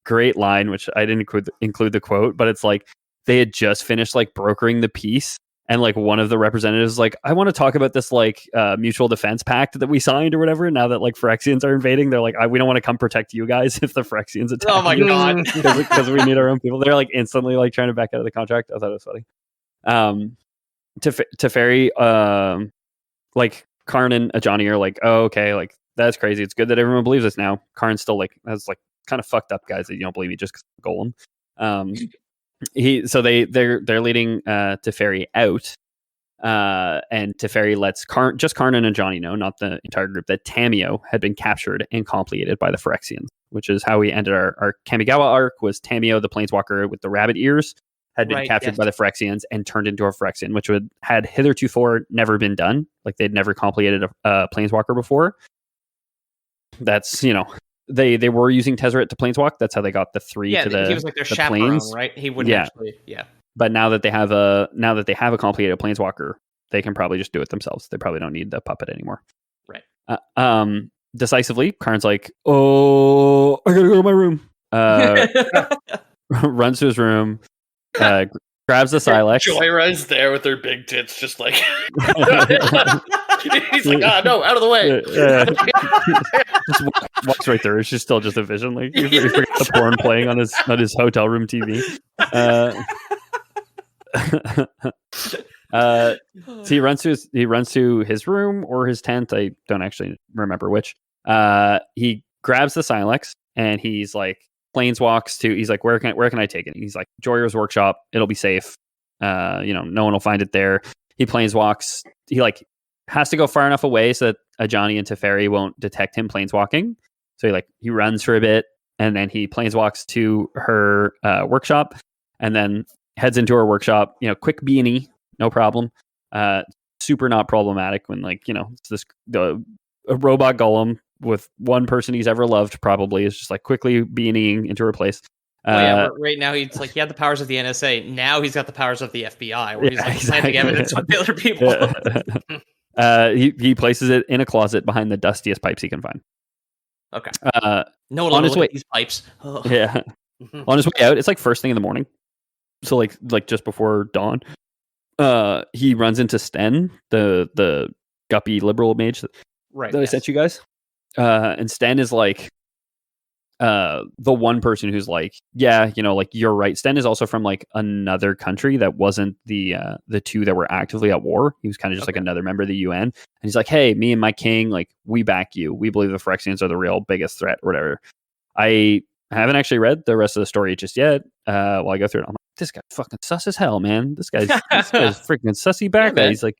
great line which I didn't include the quote, but it's like they had just finished like brokering the peace. And like one of the representatives is like, I want to talk about this like mutual defense pact that we signed or whatever. Now that like Phyrexians are invading, they're like, we don't want to come protect you guys if the Phyrexians attack. Oh my god! Because we need our own people. They're like instantly like trying to back out of the contract. I thought it was funny. Teferi, like Karn and Ajani are like, oh okay, like that's crazy. It's good that everyone believes us now. Karn's still like, that's like kind of fucked up guys that you don't believe me just because Golem. They're leading Teferi out, and Teferi lets Karn and Ajani know, not the entire group, that Tamiyo had been captured and completed by the Phyrexians, which is how we ended our Kamigawa arc. Was Tamiyo, the planeswalker with the rabbit ears, had been captured by the Phyrexians and turned into a Phyrexian, which had hitherto never been done. Like they'd never completed a planeswalker before. That's They were using Tezzeret to planeswalk. That's how they got the three to the. He was like their chaperone, planes. right? He wouldn't actually. Yeah. But now that they have a completed planeswalker, they can probably just do it themselves. They probably don't need the puppet anymore. Right. Decisively, Karn's like, "Oh, I gotta go to my room." Runs to his room, grabs the Silex. Joyra's there with her big tits, just like He's like, oh no, out of the way. Just walks right through. It's just still just a vision. Like he forgets the porn playing on his hotel room TV. So he runs to his room or his tent. I don't actually remember which. He grabs the Silex and he's like planeswalks to. He's like, where can I take it? He's like, Joyer's workshop. It'll be safe. No one will find it there. He planeswalks. He like has to go far enough away so that Ajani and Teferi won't detect him planeswalking. So he runs for a bit and then he planeswalks to her workshop and then heads into her workshop. Quick B&E, no problem. Super not problematic when it's a robot golem with one person he's ever loved probably is just like quickly B&Eing into her place. Right now he had the powers of the NSA. Now he's got the powers of the FBI, where he's planting evidence on the other people. He places it in a closet behind the dustiest pipes he can find. Okay. No one on his way. These pipes. Oh. Yeah. On his way out, it's like first thing in the morning, so like just before dawn. He runs into Sten, the guppy liberal mage that I sent you guys. And Sten is like the one person who's like, yeah, you're right. Sten is also from like another country that wasn't the two that were actively at war. He was kind of just like another member of the UN. And he's like, hey, me and my king, like we back you. We believe the Phyrexians are the real biggest threat or whatever. I haven't actually read the rest of the story just yet. While I go through it, I'm like, this guy's fucking sus as hell, man. This guy's freaking sussy back. Yeah, he's like,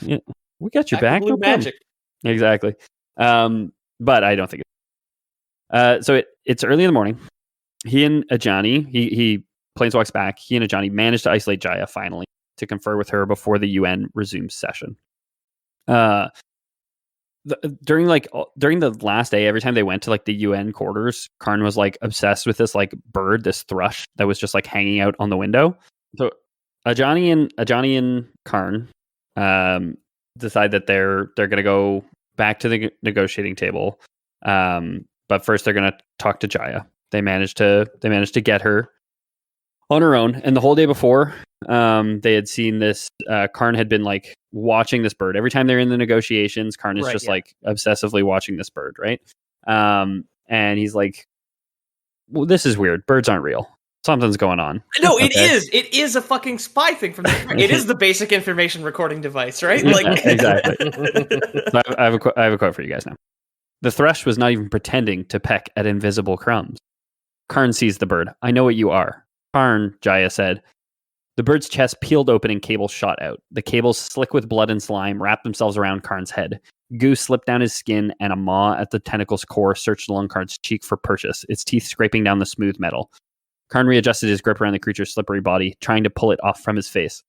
yeah, we got your back. No magic. Exactly. But I don't think so it's early in the morning. He and Ajani, he planeswalks back. He and Ajani manage to isolate Jaya finally to confer with her before the UN resumes session. During the last day, every time they went to like the UN quarters, Karn was like obsessed with this like bird, this thrush that was just like hanging out on the window. So Ajani and Karn decide that they're gonna go back to the negotiating table. But first they're gonna talk to Jaya. They managed to get her on her own. And the whole day before, they had seen this. Karn had been like watching this bird every time they're in the negotiations. Karn is like obsessively watching this bird, right? And he's like, well, this is weird. Birds aren't real. Something's going on. No, it is. It is a fucking spy thing from it is the basic information recording device, right? Like exactly. So I have a quote for you guys now. The thrush was not even pretending to peck at invisible crumbs. Karn seized the bird. I know what you are. Karn, Jaya said. The bird's chest peeled open and cables shot out. The cables, slick with blood and slime, wrapped themselves around Karn's head. Goo slipped down his skin, and a maw at the tentacle's core searched along Karn's cheek for purchase, its teeth scraping down the smooth metal. Karn readjusted his grip around the creature's slippery body, trying to pull it off from his face.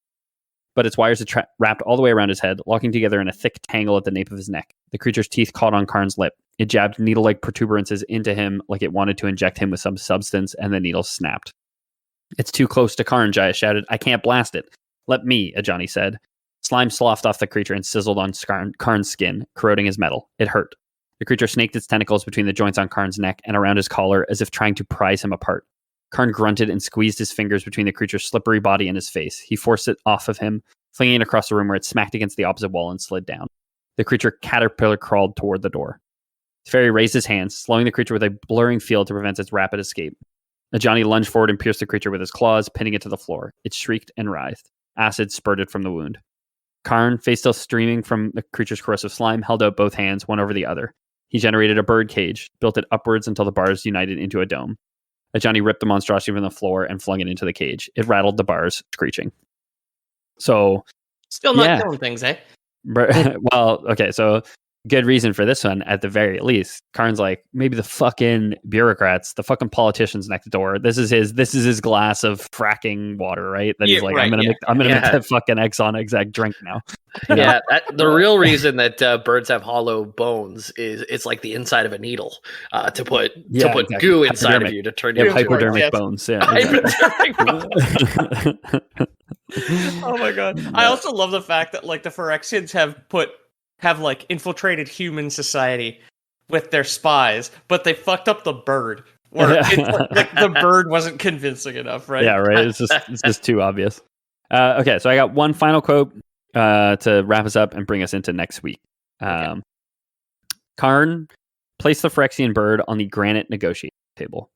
But its wires had wrapped all the way around his head, locking together in a thick tangle at the nape of his neck. The creature's teeth caught on Karn's lip. It jabbed needle-like protuberances into him like it wanted to inject him with some substance, and the needle snapped. It's too close to Karn, Jaya shouted. I can't blast it. Let me, Ajani said. Slime sloughed off the creature and sizzled on Karn's skin, corroding his metal. It hurt. The creature snaked its tentacles between the joints on Karn's neck and around his collar as if trying to prise him apart. Karn grunted and squeezed his fingers between the creature's slippery body and his face. He forced it off of him, flinging it across the room where it smacked against the opposite wall and slid down. The creature caterpillar crawled toward the door. Teferi raised his hands, slowing the creature with a blurring field to prevent its rapid escape. Ajani lunged forward and pierced the creature with his claws, pinning it to the floor. It shrieked and writhed. Acid spurted from the wound. Karn, face still streaming from the creature's corrosive slime, held out both hands, one over the other. He generated a bird cage, built it upwards until the bars united into a dome. Ajani ripped the monstrosity from the floor and flung it into the cage. It rattled the bars, screeching. So, still not killing things, eh? Well, okay, so good reason for this one, at the very least. Karn's like, maybe the fucking bureaucrats, the fucking politicians next door. This is his glass of fracking water, right? That he's like, I'm gonna make that fucking Exxon exec drink now. Yeah, the real reason that birds have hollow bones is it's like the inside of a needle to put goo inside of you to turn you into hypodermic bones. Yeah, hypodermic bones. Oh my god! I also love the fact that like the Phyrexians have like infiltrated human society with their spies, but they fucked up the bird. Or it's like the bird wasn't convincing enough, right? Yeah, right. It's just too obvious. Okay, so I got one final quote. to wrap us up and bring us into next week. Karn placed the Phyrexian bird on the granite negotiating table.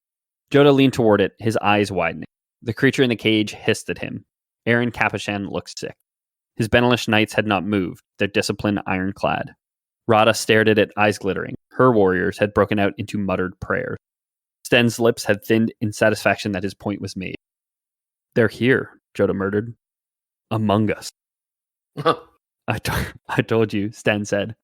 Joda leaned toward it, his eyes widening. The creature in the cage hissed at him. Aaron Capuchan looked sick. His Benelish knights had not moved, their discipline ironclad. Rada stared at it, eyes glittering. Her warriors had broken out into muttered prayers. Sten's lips had thinned in satisfaction that his point was made. They're here, Joda murmured. Among us. I told you, Sten said.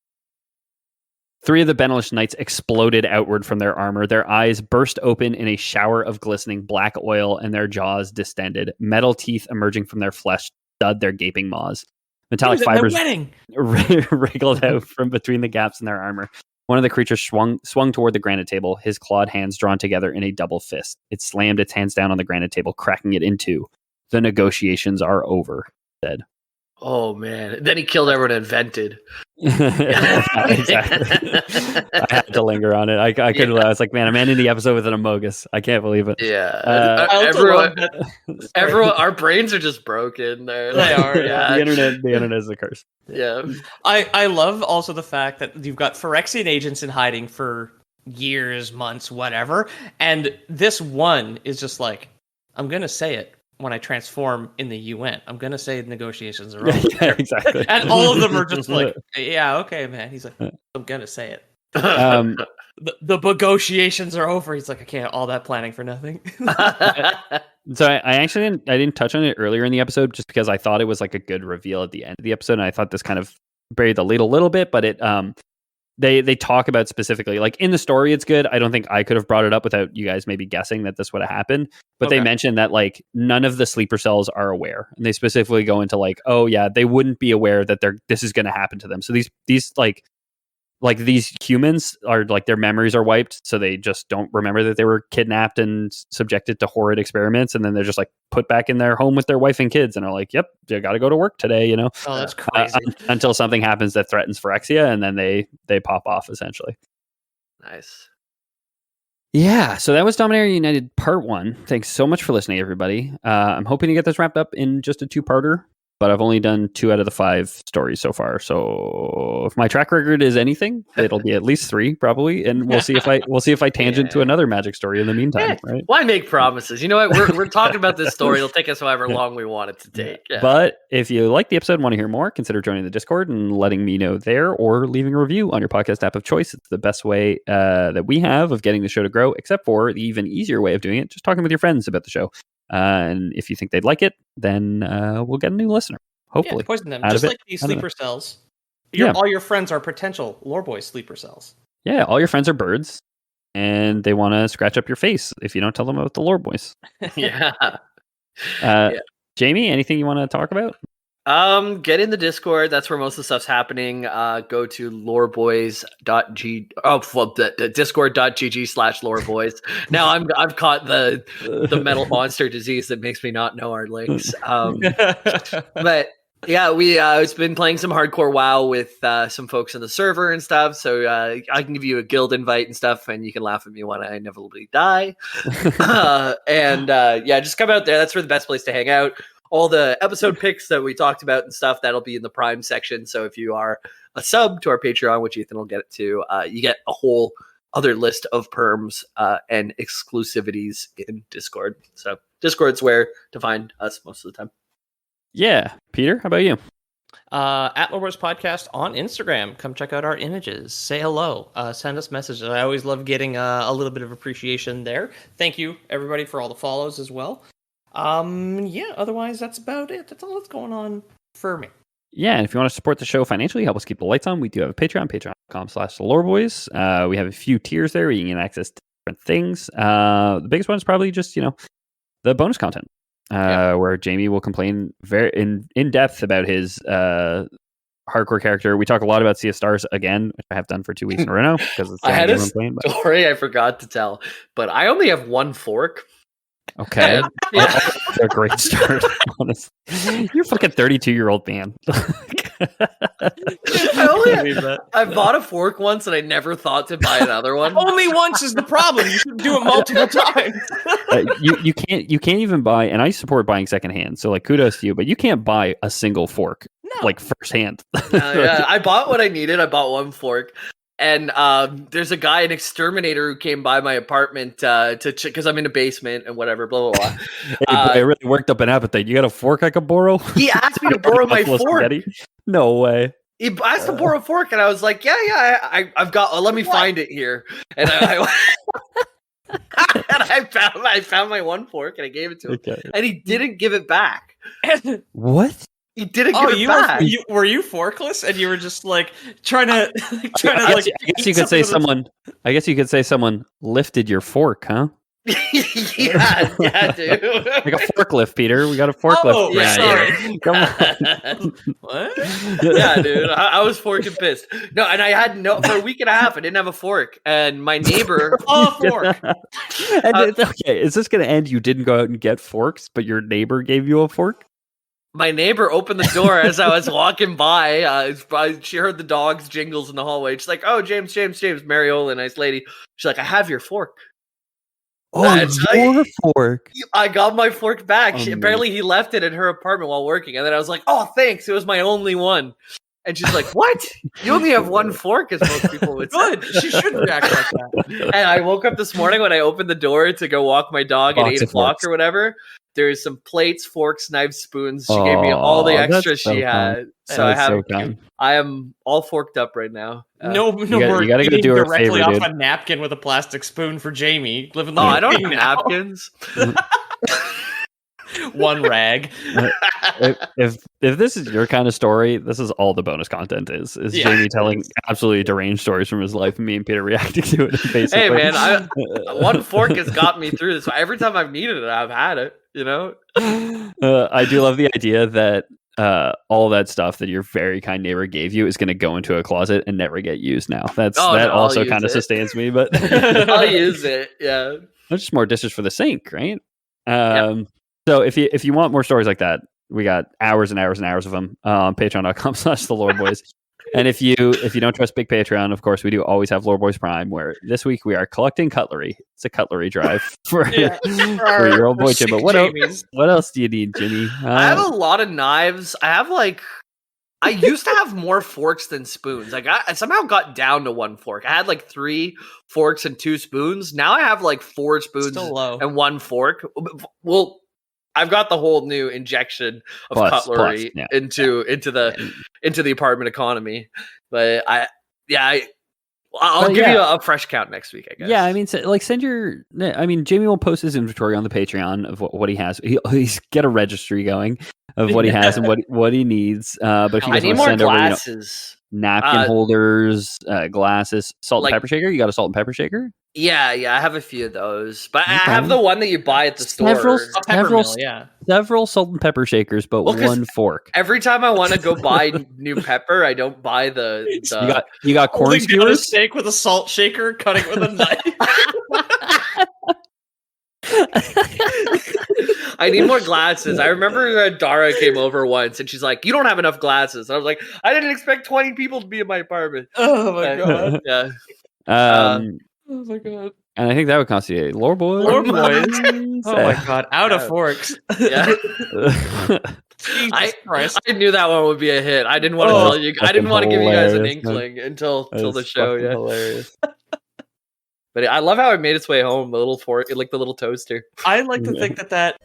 3 of the Benelish knights exploded outward from their armor. Their eyes burst open in a shower of glistening black oil, and their jaws distended. Metal teeth emerging from their flesh stud their gaping maws. Metallic fibers wriggled out from between the gaps in their armor. One of the creatures swung toward the granite table, his clawed hands drawn together in a double fist. It slammed its hands down on the granite table, cracking it in two. The negotiations are over, it said. Oh, man. Then he killed everyone and vented. Exactly. I had to linger on it. I couldn't. I was like, man, I'm ending the episode with an Amogus. I can't believe it. Yeah. Everyone, our brains are just broken. They are. Yeah. The internet is a curse. Yeah. I love also the fact that you've got Phyrexian agents in hiding for years, months, whatever. And this one is just like, I'm going to say it. When I transform in the UN, I'm gonna say the negotiations are over. Yeah, exactly. And all of them are just like, yeah, okay, man. He's like, I'm gonna say it. The negotiations are over. He's like, I can't. All that planning for nothing. So I didn't touch on it earlier in the episode just because I thought it was like a good reveal at the end of the episode, and I thought this kind of buried the lead a little bit, but it they talk about specifically, like in the story, it's good. I don't think I could have brought it up without you guys maybe guessing that this would have happened. But They mentioned that like none of the sleeper cells are aware, and they specifically go into like, oh yeah, they wouldn't be aware that this is going to happen to them. So these like these humans are like their memories are wiped, so they just don't remember that they were kidnapped and subjected to horrid experiments, and then they're just like put back in their home with their wife and kids, and are like, "Yep, you got to go to work today," you know. Oh, that's crazy. Until something happens that threatens Phyrexia, and then they pop off essentially. Nice. Yeah, so that was Dominaria United Part 1. Thanks so much for listening, everybody. I'm hoping to get this wrapped up in just a 2-parter. But I've only done 2 out of the 5 stories so far. So if my track record is anything, it'll be at least 3 probably, and we'll see if I tangent to another Magic story in the meantime. Right? Why make promises? You know what? We're talking about this story. It'll take us however long we want it to take. Yeah. But if you like the episode and want to hear more, consider joining the Discord and letting me know there, or leaving a review on your podcast app of choice. It's the best way that we have of getting the show to grow. Except for the even easier way of doing it, just talking with your friends about the show. And if you think they'd like it, then we'll get a new listener. Hopefully, poison them just like these sleeper cells. All your friends are potential Lore Boy sleeper cells. Yeah, all your friends are birds, and they want to scratch up your face if you don't tell them about the Lore Boys. Yeah. Jamie, anything you want to talk about? Get in the Discord. That's where most of the stuff's happening. Go to discord.gg/loreboys. Now I've caught the metal monster disease that makes me not know our links. But yeah, it's been playing some hardcore WoW with some folks in the server and stuff. So I can give you a guild invite and stuff, and you can laugh at me when I inevitably die. Just come out there. That's where the best place to hang out. All the episode picks that we talked about and stuff, that'll be in the Prime section. So if you are a sub to our Patreon, which Ethan will get to, you get a whole other list of perms and exclusivities in Discord. So Discord's where to find us most of the time. Yeah. Peter, how about you? At Loreboys Podcast on Instagram. Come check out our images. Say hello. Send us messages. I always love getting a little bit of appreciation there. Thank you, everybody, for all the follows as well. Otherwise that's about it. That's all that's going on for me. Yeah, and if you want to support the show financially, help us keep the lights on, we do have a Patreon, patreon.com/theloreboys. We have a few tiers there where you can get access to different things. The biggest one is probably just, the bonus content, where Jamie will complain very in depth about his hardcore character. We talk a lot about Sea of Stars again, which I have done for 2 weeks in a row now. Because I had a story I forgot to tell, but I only have 1 fork. Okay. That's a great start, honestly. You're a fucking 32-year-old man. I bought a fork once and I never thought to buy another one. Only once is the problem. You should do it multiple times. You can't even buy, and I support buying secondhand, so like kudos to you, but you can't buy a single fork like firsthand. Yeah, I bought what I needed. I bought one fork. And there's a guy, an exterminator, who came by my apartment to because I'm in a basement and whatever, blah, blah, blah. Hey, boy, I really worked up an appetite. You got a fork I could borrow? He asked me to borrow my Buffalo fork. spaghetti? No way. He asked to borrow a fork, and I was like, I've got, let me find it here. And and I found my one fork, and I gave it to him. Okay. And he didn't give it back. What? He didn't give it back. Were you forkless and you were just like trying to I guess you could say someone. I guess you could say someone lifted your fork, huh? yeah, dude. Like a forklift, Peter. We got a forklift. Oh, yeah, sorry. Come on. What? Yeah, dude. I was fork and pissed. No, and I had for a week and a half. I didn't have a fork, and my neighbor. Fork. And okay, is this going to end? You didn't go out and get forks, but your neighbor gave you a fork. My neighbor opened the door as I was walking by. She heard the dogs jingles in the hallway. She's like, "Oh, James, Mariola, nice lady." She's like, "I have your fork." Oh, your fork. I got my fork back. Apparently, he left it in her apartment while working, and then I was like, "Oh, thanks. It was my only one." And she's like, "What? You only have one fork?" As most people would say. Good. She shouldn't react like that. And I woke up this morning when I opened the door to go walk my dog at 8 o'clock or whatever. There's some plates, forks, knives, spoons. She gave me all the extras she had. So I am all forked up right now. No more eating directly off a napkin with a plastic spoon for Jamie. Living the I don't have napkins. One rag. If this is your kind of story, this is all the bonus content is Jamie telling absolutely deranged stories from his life and me and Peter reacting to it. Basically. Hey man, one fork has got me through this. Every time I've needed it, I've had it. You know. I do love the idea that all that stuff that your very kind neighbor gave you is going to go into a closet and never get used. Now that also kind of sustains me, but I'll use it. Yeah, there's just more dishes for the sink, right? So if you want more stories like that, we got hours and hours and hours of them on patreon.com/theloreboys. And if you don't trust Big Patreon, of course, we do always have Lore Boys Prime, where this week we are collecting cutlery. It's a cutlery drive for your old boy Jim. But what else do you need, Jimmy? I have a lot of knives. I used to have more forks than spoons. I somehow got down to one fork. I had 3 forks and 2 spoons. Now I have 4 spoons and 1 fork. Well, I've got the whole new injection of cutlery into the apartment economy. But I'll give you a fresh count next week, I guess. Yeah, I mean, Jamie will post his inventory on the Patreon of what he has. He's get a registry going of what he has and what he needs. But if you guys I need want to more send glasses, napkin holders, glasses, salt and pepper shaker. You got a salt and pepper shaker? Yeah, I have a few of those, but I have the one that you buy at the store. Several salt and pepper shakers, but one fork. Every time I want to go buy new pepper, I don't buy the you got corn skewers? A steak with a salt shaker, cutting with a knife. I need more glasses. I remember Dara came over once and she's like, "You don't have enough glasses." And I was like, "I didn't expect 20 people to be in my apartment." Oh my god. Yeah. Oh my god. And I think that would constitute Lore Boys. Oh my god. Out of forks. Yeah. Jesus Christ. I knew that one would be a hit. I didn't want to tell you. I didn't want to give you guys an inkling until the show. Yeah. Hilarious. But I love how it made its way home. The little fork, like the little toaster. I like to think that